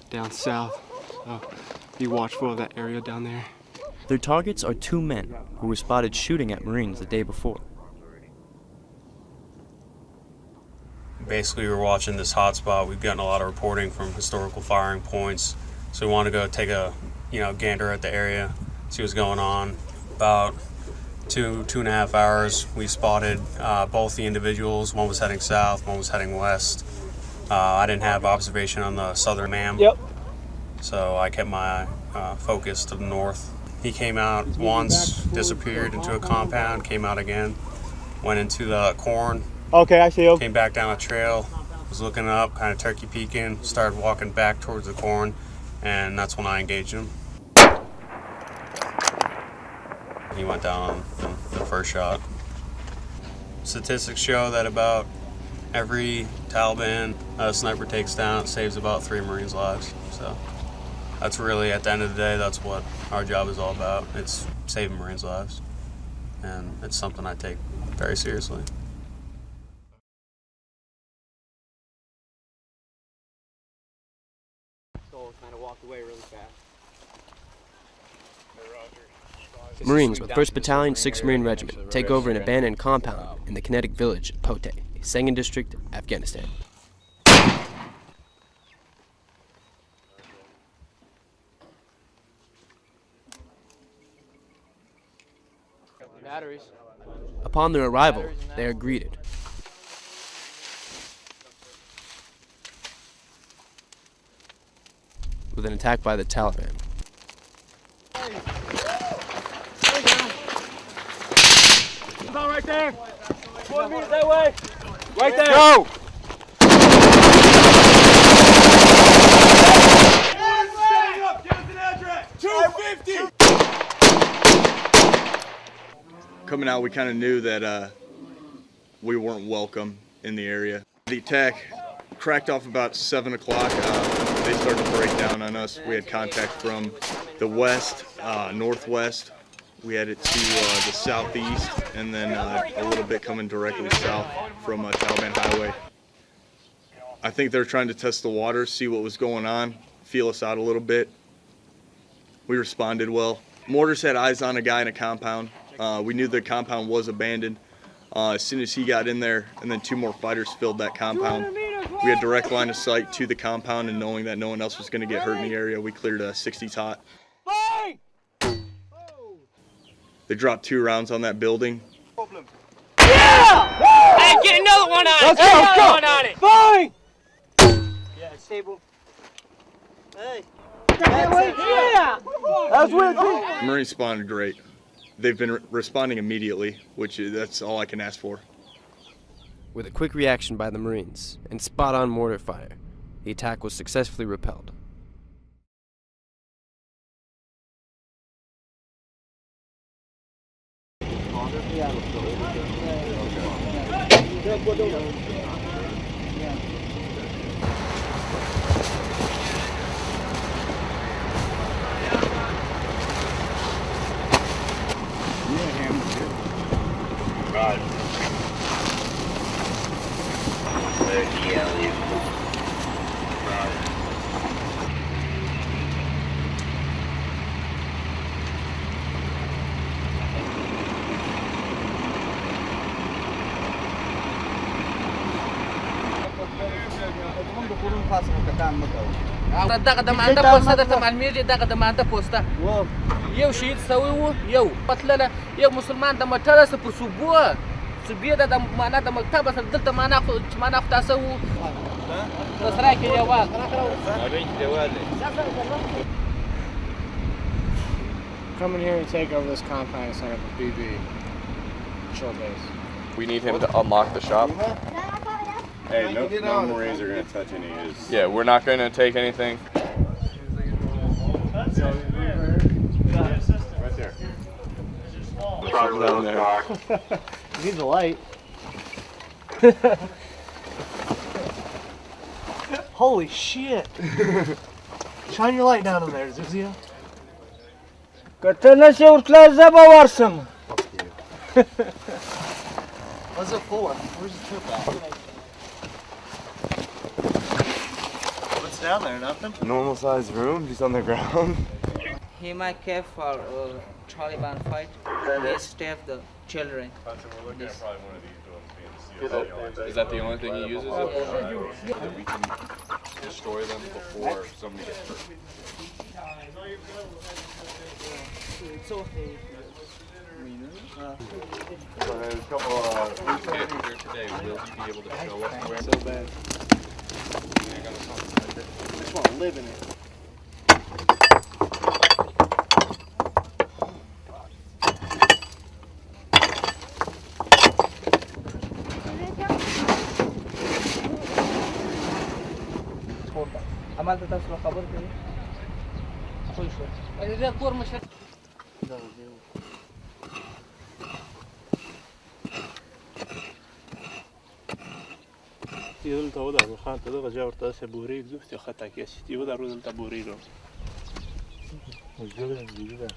down south, so be watchful of that area down there. Their targets are two men who were spotted shooting at Marines the day before. Basically, we were watching this hotspot. We've gotten a lot of reporting from historical firing points, so we wanted to go take a gander at the area, see what's going on. About two and a half hours, we spotted both the individuals. One was heading south, one was heading west. I didn't have observation on the southern man, so I kept my focus to the north. He came out once, disappeared into a compound, came out again, went into the corn. Okay, I see him. Came back down the trail, was looking up, kind of turkey peeking, started walking back towards the corn, and that's when I engaged him. He went down in the first shot. Statistics show that about every Taliban sniper takes down saves about 3 Marines' lives. So that's really, at the end of the day, that's what our job is all about. It's saving Marines' lives, and it's something I take very seriously. Kind of walked away really fast. Marines with 1st Battalion, 6th Marine Regiment take over an abandoned compound in the kinetic village of Pote, Sangin District, Afghanistan. Batteries. Upon their arrival, they are greeted with an attack by the Taliban. About right there. 4 meters that way. Right there. Go! Coming out, we kind of knew that we weren't welcome in the area. The attack cracked off about 7 o'clock. They started to break down on us. We had contact from the west, northwest. We had it to the southeast, and then a little bit coming directly south from Taliban Highway. I think they're trying to test the waters, see what was going on, feel us out a little bit. We responded well. Mortars had eyes on a guy in a compound. We knew the compound was abandoned. As soon as he got in there, and then 2 more fighters filled that compound, we had direct line of sight to the compound, and knowing that no one else was going to get hurt in the area, we cleared a 60 tot. They dropped 2 rounds on that building. Yeah! Hey, get another one on it! Let's Get go, another go. one on it! Fine! Yeah, stable. Hey. Yeah! That's weird. Marines responded great. They've been responding immediately, that's all I can ask for. With a quick reaction by the Marines and spot-on mortar fire, the attack was successfully repelled. دغه د مانده پوسټه د معلومیږي دغه د مانده پوسټه یو شهید سوی وو یو پتلله یو مسلمان د مټره سره پر صوبې د معنا د مکتب سره دلته معنا خو تاسو وو سره کې یوال Coming here and take over this compound and set up a BB chill base. We need him to unlock the shop. Hey, no Marines are gonna touch any of his. Yeah, we're not gonna take anything. Right there. Down there. You need the light. Holy shit! Shine your light down in there, Zuzia. What's it for? Where's the trip at? What's down there? Nothing? Normal sized room, just on the ground. He might care for Taliban fight. He staff the children. Is that the only thing he uses? That we can destroy them before somebody gets hurt. It's okay. There's a couple here today, will he be able to show us where? So bad. I just want to live in it. عملت تاسو خبر کړی خو شو دا کور مشر يقول له وضع الخان تدغ جاور تاسع بوريك زفتي خطاك يا سيدي وضع روز انت بوريلو وجوده وجوده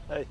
هاي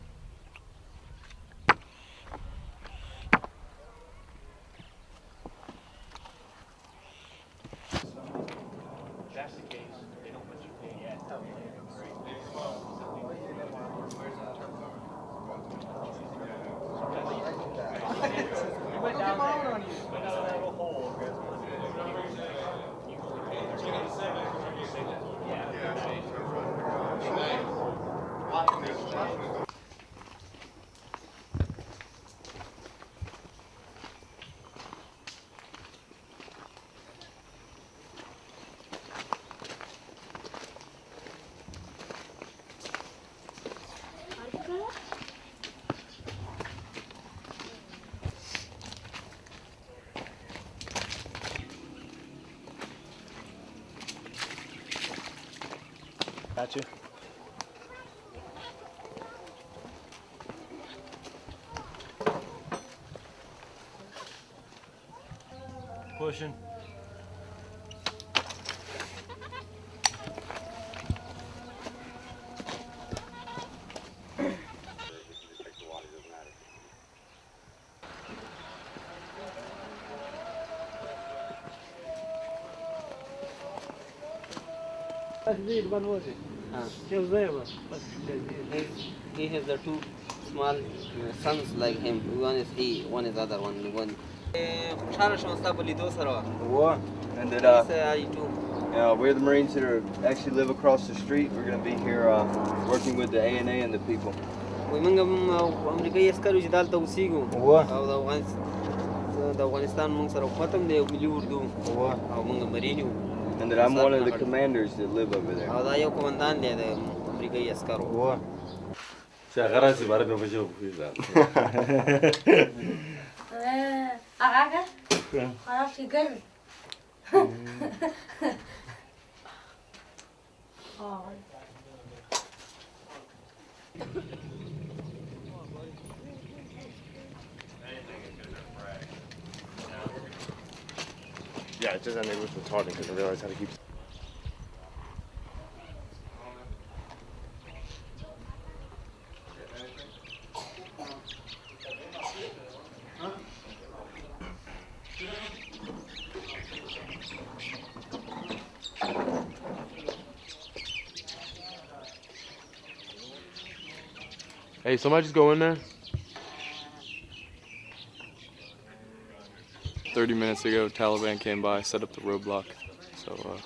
Got you. Pushing. He has the two small sons like him. One is he, one is other one. And we're the Marines that are actually live across the street. We're going to be here working with the ANA and the people. And that I'm one of the commanders that live over there. Yeah, it just ended with retarded because I realized how to keep. Hey, somebody just go in there. 30 minutes ago, Taliban came by, set up the roadblock. So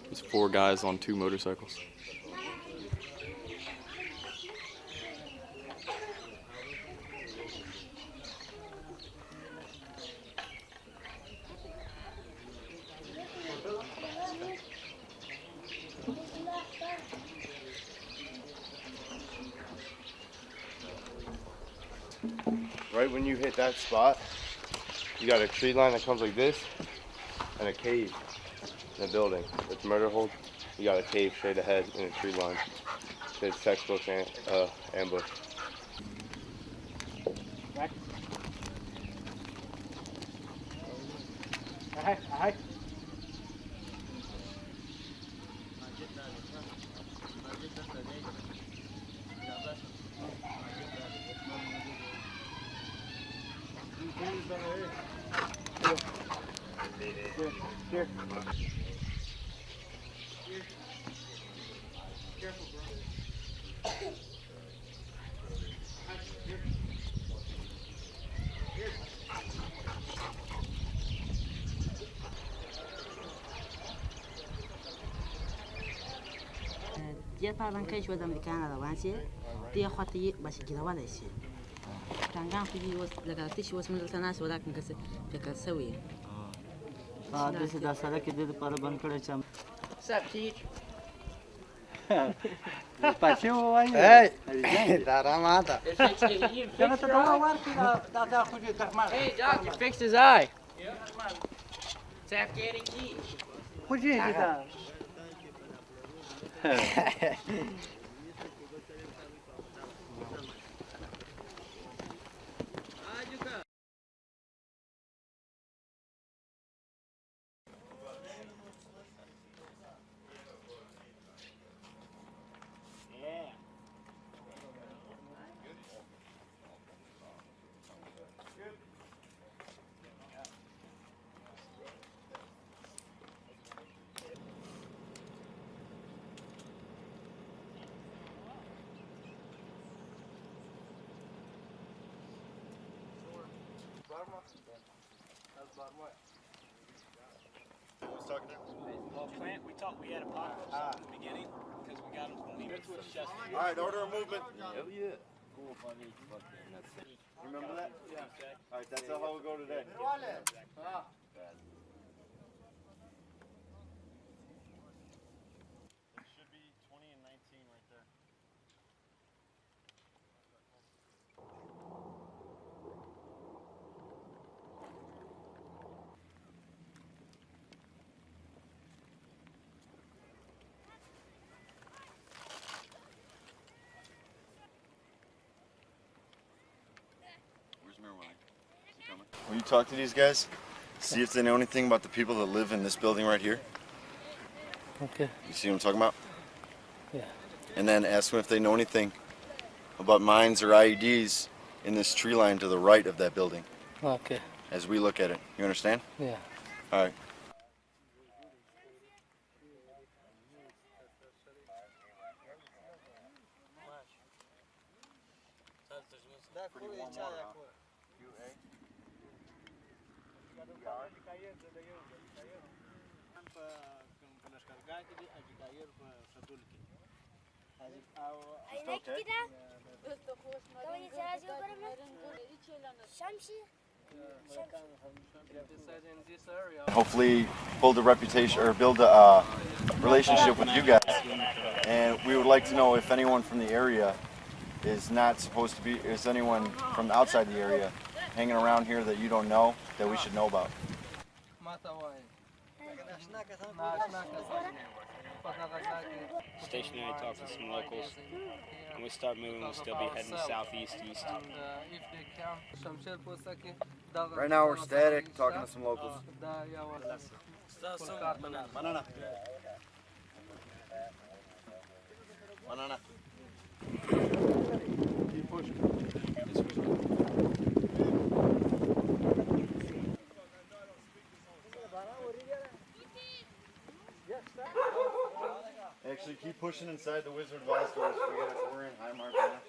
there's 4 guys on 2 motorcycles. Right when you hit that spot, you got a tree line that comes like this, and a cave in the building. It's murder hold. You got a cave straight ahead in a tree line. It's textbook ambush. Here. Dia parlan kai shwa Americana da wansi dia khati bashi gida wala shi tangan ku yi was daga tishi was mun sana so da kan kase ka sawi this is the sala ke de par ban kare cham sab teach Pachu aí. Hey, Daramata. Hey, Doc, you fixed his eye. Tap getting key. What did you do? Well, Clint, we had a pocket at the beginning because we got him when he went to his chest. All right, order of movement. Hell yeah. Remember that? Yeah. All right, that's how we'll go today. It should be 20 and 19 right there. Will you talk to these guys? See if they know anything about the people that live in this building right here. Okay. You see what I'm talking about? Yeah. And then ask them if they know anything about mines or IEDs in this tree line to the right of that building. Okay. As we look at it. You understand? Yeah. All right. Hopefully build a reputation or build a relationship with you guys. And we would like to know if anyone from the area is not supposed to be, is anyone from outside the area hanging around here that you don't know that we should know about. Stationary talks to some locals. When we start moving, we'll still be heading southeast, east. Right now we're static, talking to some locals. Banana. Banana. Keep pushing. Actually, keep pushing inside the Wizard of Oz doors. We're in high mark now.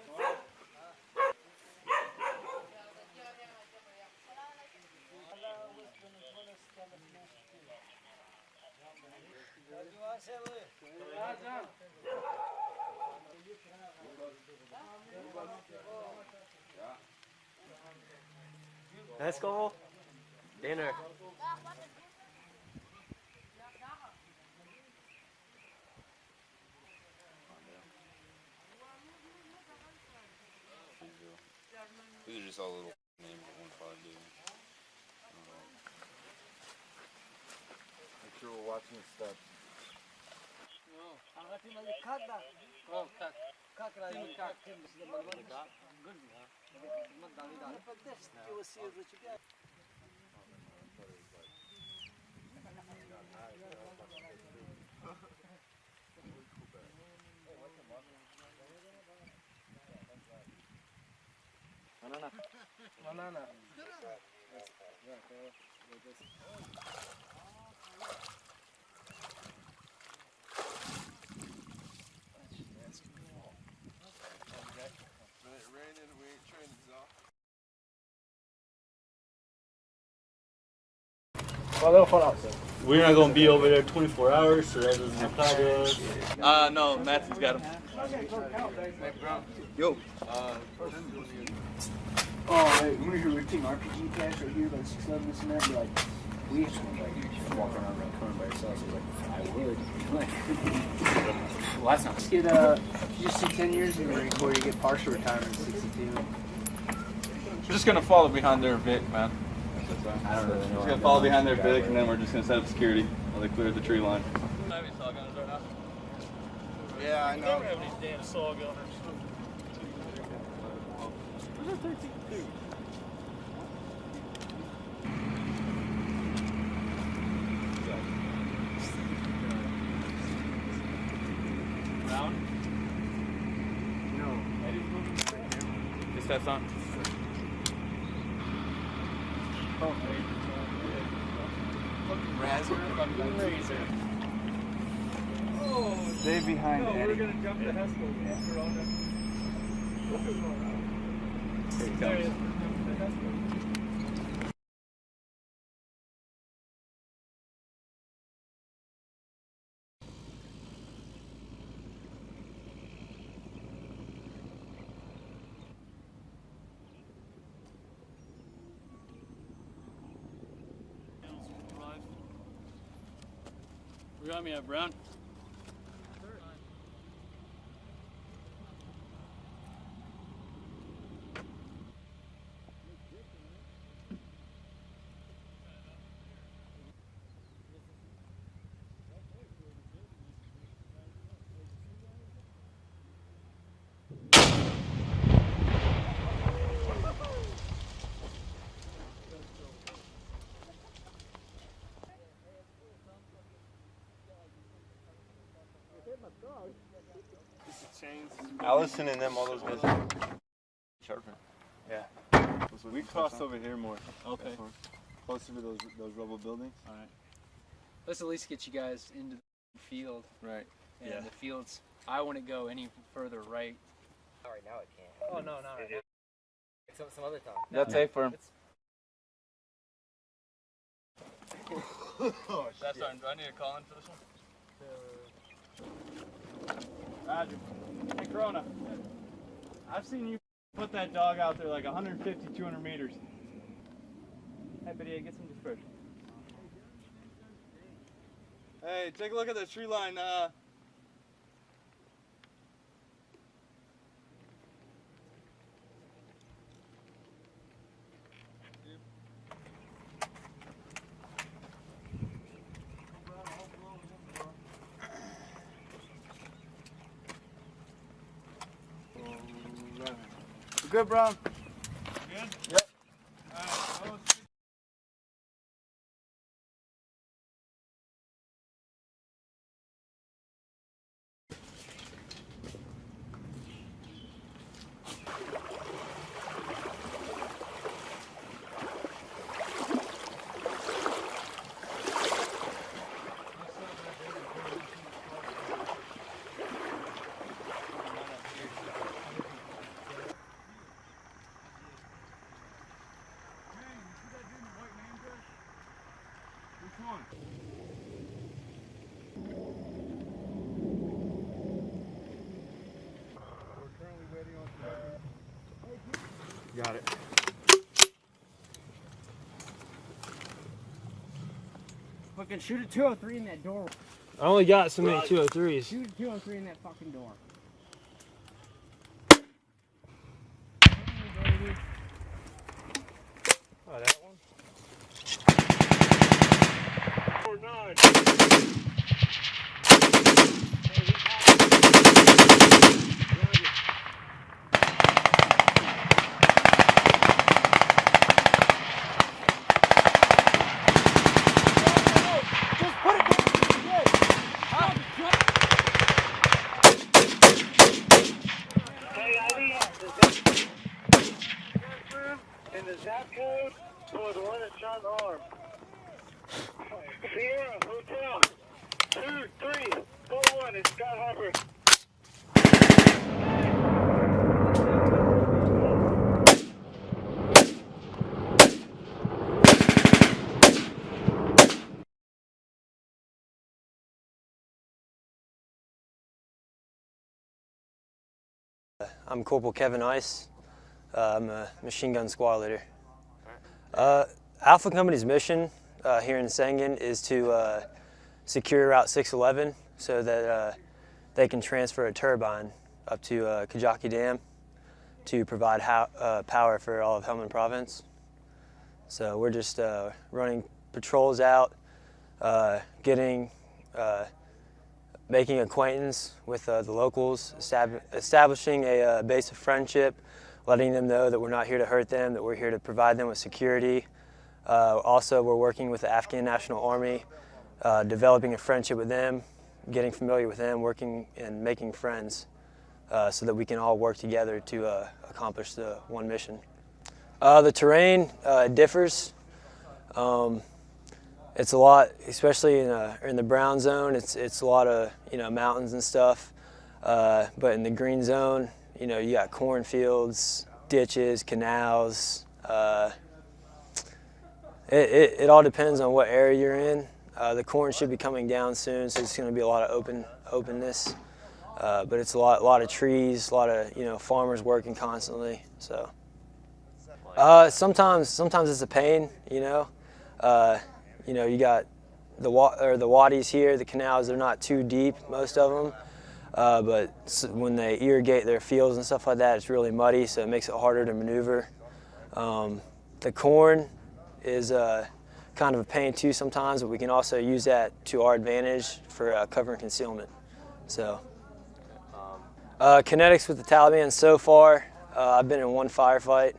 Let's go. Dinner. These are just all little names. watching his steps. Banana. We're not gonna be over there 24 hours, so that doesn't apply to us. No, Matthew's got him. Yo. Oh, hey, remember your routine RPG cache right here, like 611 this and that? You're like, we used to like walk around Raccoon by yourself. So I was like, I would. Well, that's not. Just get you just see 10 years in the Marine Corps, you get partial retirement at 62. We're just gonna follow behind their Vic, man. I don't really know. We're just gonna follow behind their Vic, and then we're just gonna set up security while they clear the tree line. Yeah, I We know. don't have any damn saw gunners. Where's our 13th dude? Down? No. Is that on? Stay behind Eddie. We're gonna jump the Heskel. Here he comes. We got me at Brown. Allison and them, all those guys. Sharpen. Yeah. We crossed over here more. Okay. Closer to those rubble buildings. All right. Let's at least get you guys into the field. Right. And Yeah. the fields, I wouldn't go any further right. Not right now, it can't. Oh, no, not right now. Some other time. That's safe for him. Oh, That's on. Do I need to call in for this one? Roger. Hey, Corona. I've seen you put that dog out there like 150, 200 meters. Hey, Padilla, get some dispersion. Hey, take a look at the tree line. Good, Brown. Good? Yep. Got it. Fucking shoot a 203 in that door. I only got so many 203s. Shoot a 203 in that fucking door. Oh, that one? 4-9. Oh, the one that shot the arm. Sierra, Hotel 2341, it's Scott Harper. I'm Corporal Kevin Ice. I'm a machine gun squad leader. Alpha Company's mission here in Sengen is to secure Route 611 so that they can transfer a turbine up to Kajaki Dam to provide power for all of Helmand Province. So we're just running patrols out, making acquaintance with the locals, establishing a base of friendship, letting them know that we're not here to hurt them, that we're here to provide them with security. Also, we're working with the Afghan National Army, developing a friendship with them, getting familiar with them, working and making friends so that we can all work together to accomplish the one mission. The terrain differs. It's a lot, especially in the brown zone. It's a lot of mountains and stuff. But in the green zone, you got cornfields, ditches, canals. It all depends on what area you're in. The corn should be coming down soon, so it's going to be a lot of openness. But it's a lot of trees, a lot of farmers working constantly. So sometimes it's a pain, you got the wadis here, the canals, they're not too deep, most of them. But when they irrigate their fields and stuff like that, it's really muddy, so it makes it harder to maneuver. The corn is kind of a pain too sometimes, but we can also use that to our advantage for cover and concealment. So, kinetics with the Taliban so far, I've been in one firefight.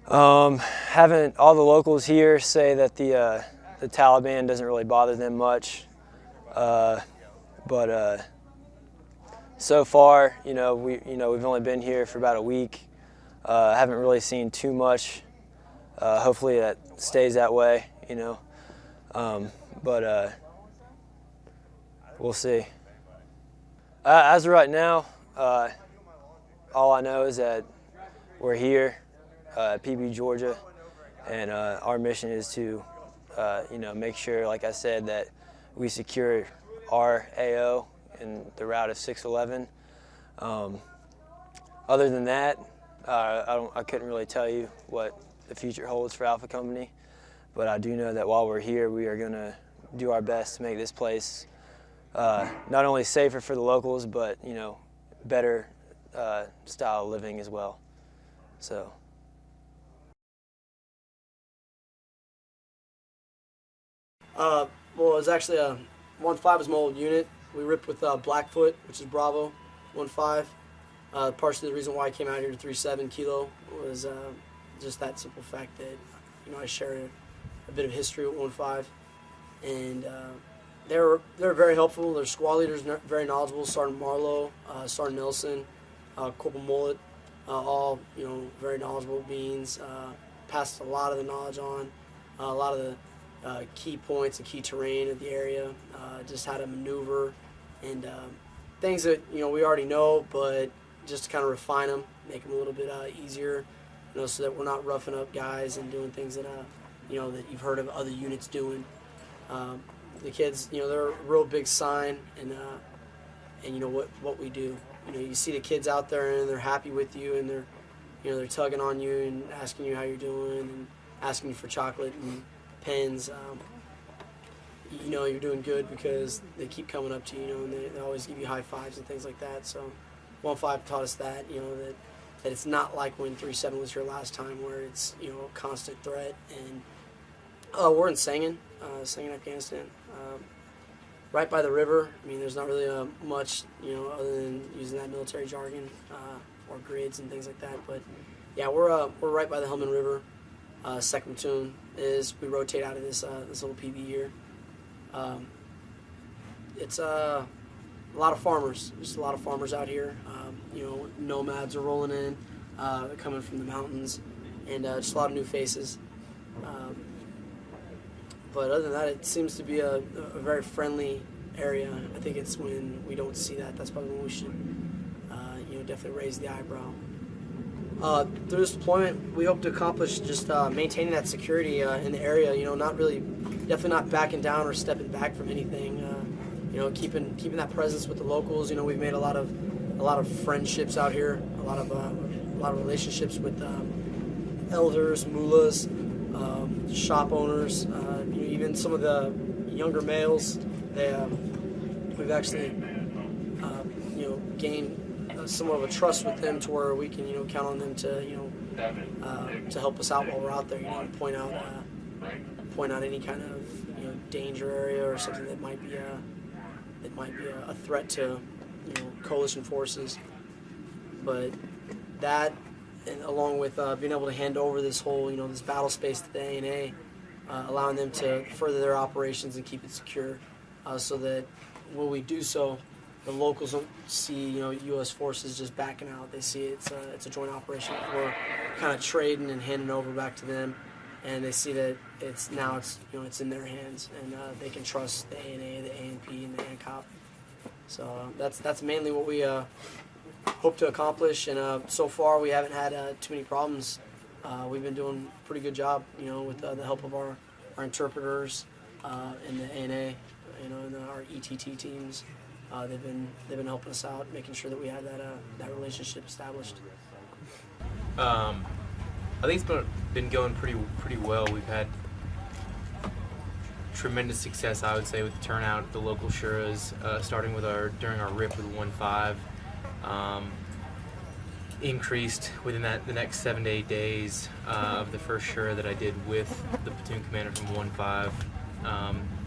Having all the locals here say that the Taliban doesn't really bother them much, but so far, we've only been here for about a week. Haven't really seen too much. Hopefully that stays that way, but we'll see. As of right now, all I know is that we're here. PB Georgia, and our mission is to make sure, like I said, that we secure our AO in the route of 611. Other than that, I couldn't really tell you what the future holds for Alpha Company, but I do know that while we're here, we are going to do our best to make this place not only safer for the locals, but better style of living as well. So. Well, it was actually 1-5 was my old unit. We ripped with Blackfoot, which is Bravo 1-5. Partially the reason why I came out here to 3-7 Kilo was just that simple fact that I share a bit of history with 1-5, and they're very helpful. Their squad leaders very knowledgeable. Sergeant Marlowe, Sergeant Nelson, Corporal Mullet, all very knowledgeable beings. Passed a lot of the knowledge on, a lot of the key points and key terrain of the area, just how to maneuver, and things that we already know, but just to kind of refine them, make them a little bit easier, so that we're not roughing up guys and doing things that that you've heard of other units doing. The kids, they're a real big sign, and what we do. You see the kids out there and they're happy with you, and they're tugging on you and asking you how you're doing and asking you for chocolate and pens. You're doing good because they keep coming up to you, and they always give you high fives and things like that. So 1-5 taught us that, that it's not like when 3-7 was here last time, where it's a constant threat. And we're in Sengen, Afghanistan, right by the river. I mean, there's not really much, other than using that military jargon or grids and things like that. But yeah, we're right by the Helmand River. Second platoon is we rotate out of this little PB here. It's a lot of farmers. Just a lot of farmers out here. Nomads are rolling in, coming from the mountains, and just a lot of new faces. But other than that, it seems to be a very friendly area. I think it's when we don't see that, that's probably when we should, definitely raise the eyebrow. Through this deployment, we hope to accomplish just maintaining that security in the area. Definitely not backing down or stepping back from anything. Keeping that presence with the locals. We've made a lot of friendships out here, a lot of relationships with elders, mullahs, shop owners, even some of the younger males. We've actually gained somewhat of a trust with them to where we can count on them to help us out while we're out there. Point out any kind of danger area or something that might be a threat to coalition forces. But that, and along with being able to hand over this whole this battle space to the ANA, allowing them to further their operations and keep it secure, so that when we do so, the locals don't see U.S. forces just backing out. They see it's a joint operation. We're kind of trading and handing over back to them, and they see that it's in their hands, and they can trust the ANA, the ANP, and the ANCOP. So that's mainly what we hope to accomplish, and so far we haven't had too many problems. We've been doing a pretty good job, with the help of our interpreters and the ANA, and our ETT teams. They've been helping us out, making sure that we have that relationship established. I think it's been going pretty well. We've had tremendous success, I would say, with the turnout of the local shuras, starting with during our RIP with 1-5. Increased within the next 7 to 8 days of the first shura that I did with the platoon commander from 1-5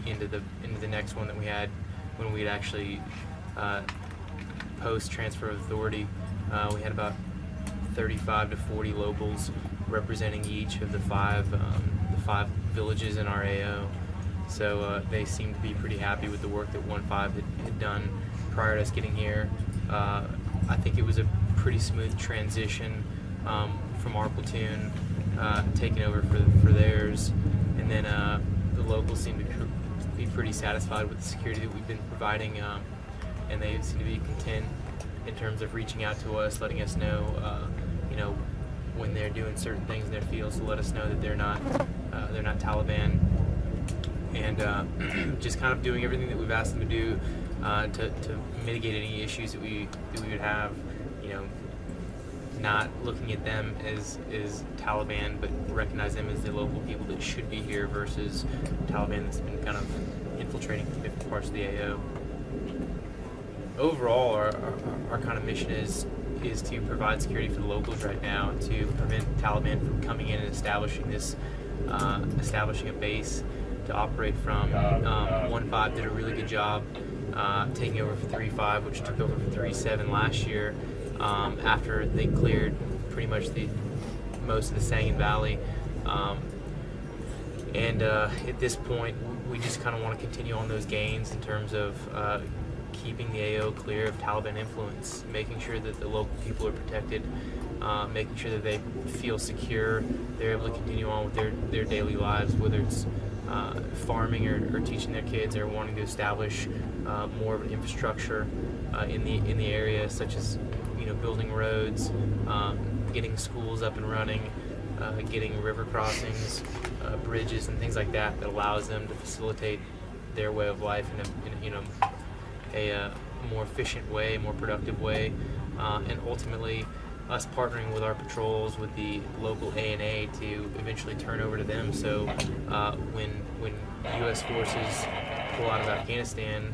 into the next one that we had when we had actually post transfer of authority. We had about 35 to 40 locals representing each of the five villages in our AO. So they seemed to be pretty happy with the work that 1-5 had done prior to us getting here. I think it was a pretty smooth transition from our platoon taking over for theirs, and then the locals seem to be pretty satisfied with the security that we've been providing, and they seem to be content in terms of reaching out to us, letting us know, when they're doing certain things in their fields, to let us know that they're not Taliban, and just kind of doing everything that we've asked them to do to mitigate any issues that we would have. Not looking at them as Taliban, but recognize them as the local people that should be here versus Taliban that's been kind of infiltrating from different parts of the AO. Overall, our kind of mission is to provide security for the locals right now, to prevent Taliban from coming in and establishing a base to operate from. 1-5 did a really good job taking over for 3-5, which took over for 3-7 last year. After they cleared pretty much most of the Sangin Valley, and at this point we just kind of want to continue on those gains in terms of keeping the AO clear of Taliban influence, making sure that the local people are protected, making sure that they feel secure, they're able to continue on with their daily lives, whether it's farming or teaching their kids, or wanting to establish more of an infrastructure in the area, such as building roads, getting schools up and running, getting river crossings, bridges, and things like that allows them to facilitate their way of life in a more efficient way, more productive way, and ultimately us partnering with our patrols with the local ANA to eventually turn over to them. So when U.S. forces pull out of Afghanistan,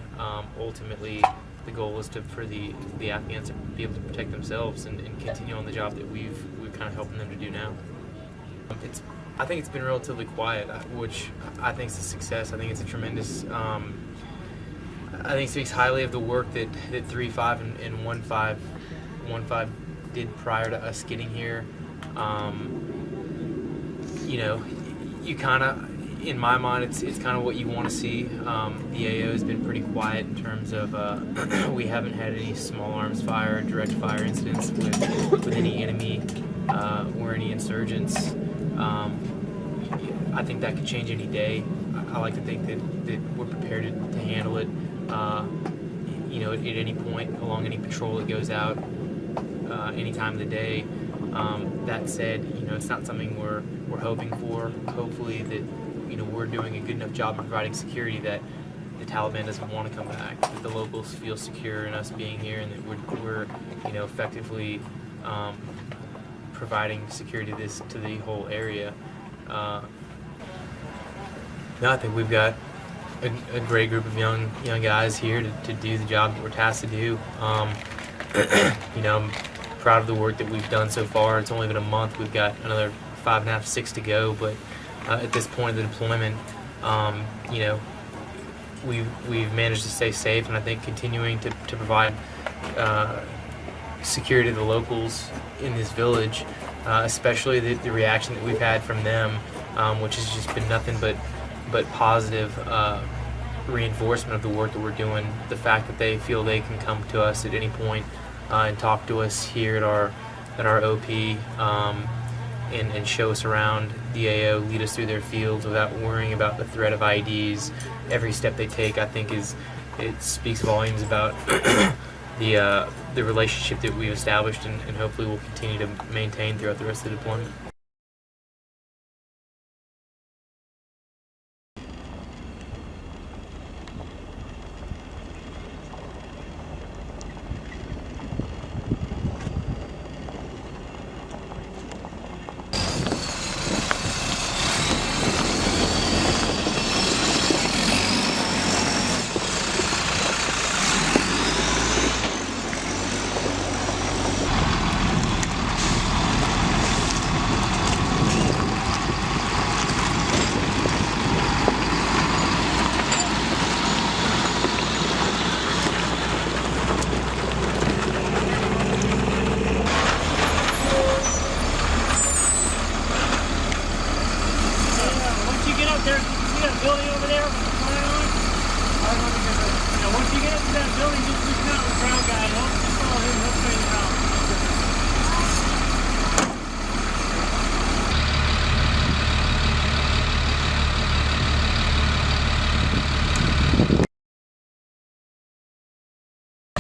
ultimately the goal is for the Afghans to be able to protect themselves and continue on the job that we've kind of helping them to do now. I think it's been relatively quiet, which I think is a success. I think it's a tremendous. I think it speaks highly of the work that 3-5 and 1-5 did prior to us getting here. You kind of, in my mind, it's kind of what you want to see. The AO has been pretty quiet in terms of we haven't had any small arms fire, direct fire incidents with any enemy or any insurgents. I think that could change any day. I like to think that we're prepared to handle it, you know, at any point along any patrol that goes out, any time of the day. That said, you know, it's not something we're hoping for. Hopefully that, you know, we're doing a good enough job of providing security that the Taliban doesn't want to come back, that the locals feel secure in us being here, and that we're you know, effectively providing security to the whole area. No, I think we've got a great group of young guys here to do the job that we're tasked to do. You know, I'm proud of the work that we've done so far. It's only been a month. We've got another 5.5, 6 to go, but at this point of the deployment, you know, we've managed to stay safe, and I think continuing to provide security to the locals in this village, especially the reaction that we've had from them, which has just been nothing but positive reinforcement of the work that we're doing. The fact that they feel they can come to us at any point and talk to us here at our OP, and show us around the AO, lead us through their fields without worrying about the threat of IEDs. Every step they take, I think, it speaks volumes about the relationship that we've established, and hopefully will continue to maintain throughout the rest of the deployment.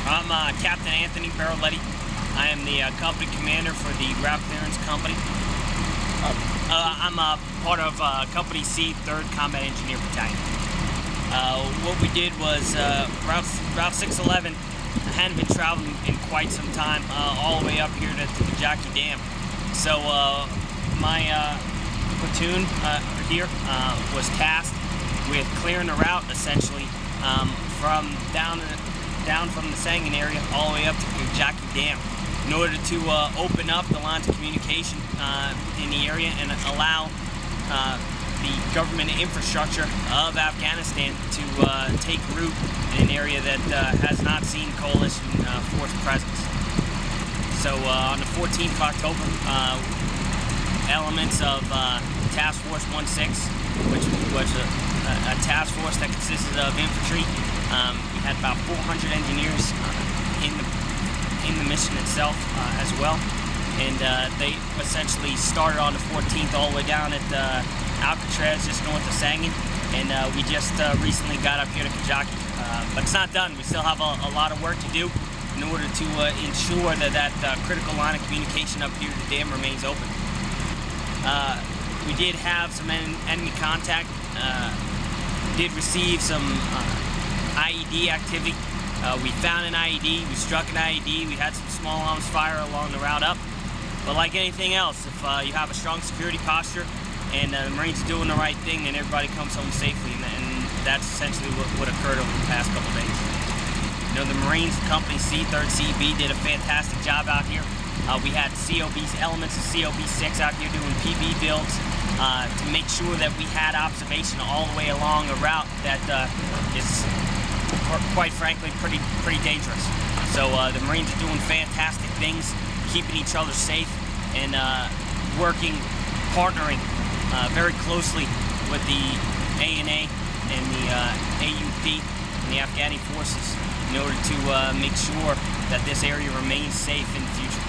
I'm Captain Anthony Barolletti. I am the company commander for the Route Clearance Company. I'm part of Company C, 3rd Combat Engineer Battalion. What we did was Route 611 hadn't been traveling in quite some time, all the way up here to Kajaki Dam. So my platoon here was tasked with clearing the route, essentially, from down from the Sangin area all the way up to Kajaki Dam, in order to open up the lines of communication in the area and allow the government infrastructure of Afghanistan to take root in an area that has not seen coalition force presence. So on the 14th of October, elements of Task Force 16, which was a task force that consisted of infantry, we had about 400 engineers in the mission itself as well, and they essentially started on the 14th all the way down at Alcatraz, just north of Sangin, and we just recently got up here to Kajaki. But it's not done. We still have a lot of work to do in order to ensure that critical line of communication up here to the dam remains open. We did have some enemy contact, did receive some IED activity. We found an IED, we struck an IED, we had some small arms fire along the route up. But like anything else, if you have a strong security posture and the Marines are doing the right thing, then everybody comes home safely, and that's essentially what occurred over the past couple days. You know, the Marines, Company C, 3rd CB, did a fantastic job out here. We had elements of COB-6 out here doing PB builds to make sure that we had observation all the way along a route that is, quite frankly, pretty dangerous. So the Marines are doing fantastic things, keeping each other safe, and partnering very closely with the ANA and the AUP and the Afghani forces in order to make sure that this area remains safe in the future.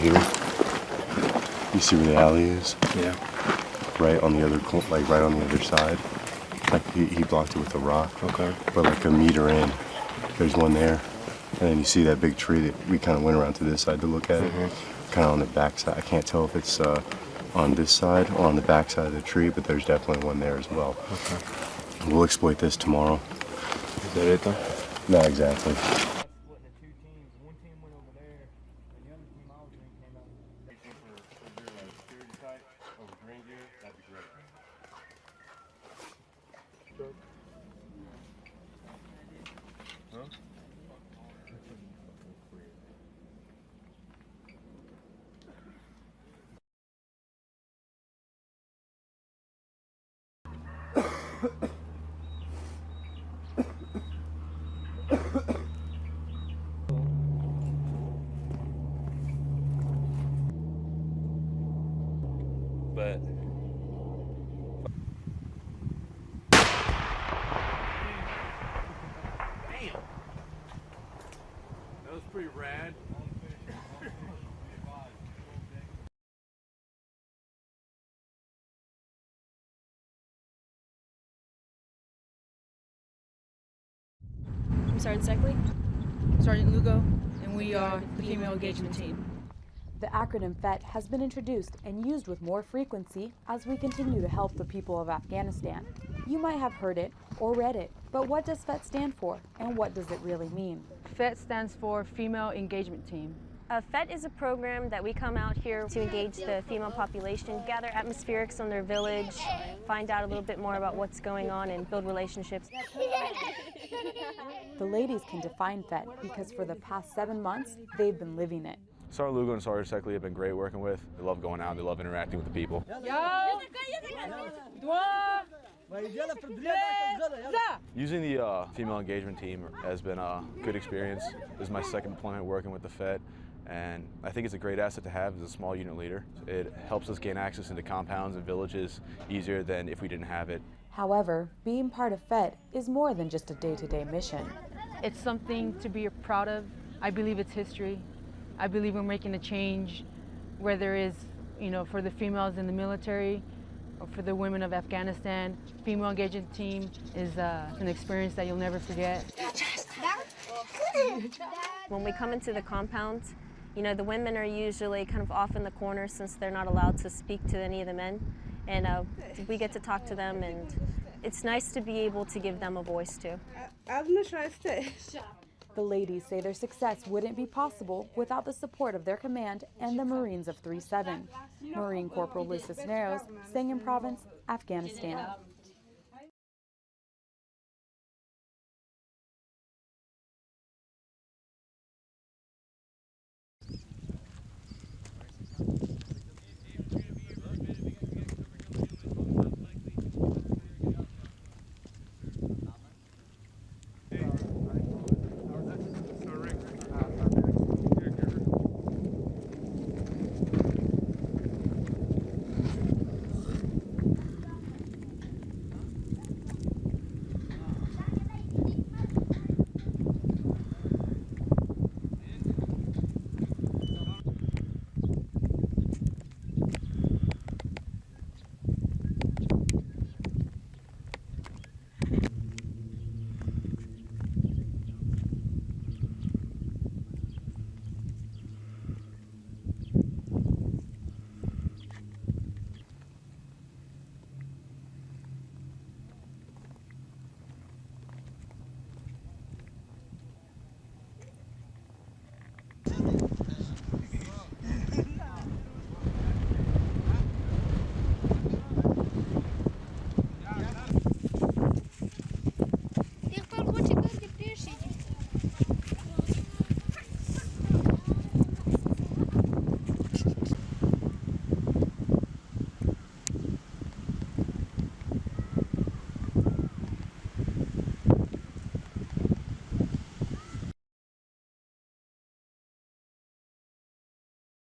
Here. You see where the alley is? Yeah. Right on the other, like right on the other side. Like he blocked it with a rock. Okay. But like a meter in, there's one there. And then you see that big tree that we kind of went around to this side to look at it. Kind of on the back side. I can't tell if it's on this side or on the back side of the tree, but there's definitely one there as well. Okay. We'll exploit this tomorrow. Is that it though? Not exactly. But damn, that was pretty rad. I'm Sergeant Seckley, Sergeant Lugo, and we are the female engagement team. The acronym FET has been introduced and used with more frequency as we continue to help the people of Afghanistan. You might have heard it or read it, but what does FET stand for and what does it really mean? FET stands for Female Engagement Team. FET is a program that we come out here to engage the female population, gather atmospherics on their village, find out a little bit more about what's going on and build relationships. The ladies can define FET because for the past 7 months, they've been living it. Sergeant Lugo and Sergeant Seckley have been great working with. They love going out, they love interacting with the people. Using the female engagement team has been a good experience. This is my second deployment working with the FET, and I think it's a great asset to have as a small unit leader. It helps us gain access into compounds and villages easier than if we didn't have it. However, being part of FET is more than just a day-to-day mission. It's something to be proud of. I believe it's history. I believe we're making a change where there is, for the females in the military or for the women of Afghanistan. Female engagement team is an experience that you'll never forget. When we come into the compound, the women are usually kind of off in the corner since they're not allowed to speak to any of the men. And we get to talk to them, and it's nice to be able to give them a voice too. The ladies say their success wouldn't be possible without the support of their command and the Marines of 3-7. Marine Corporal Lisa Cisneros, Sangin Province, Afghanistan.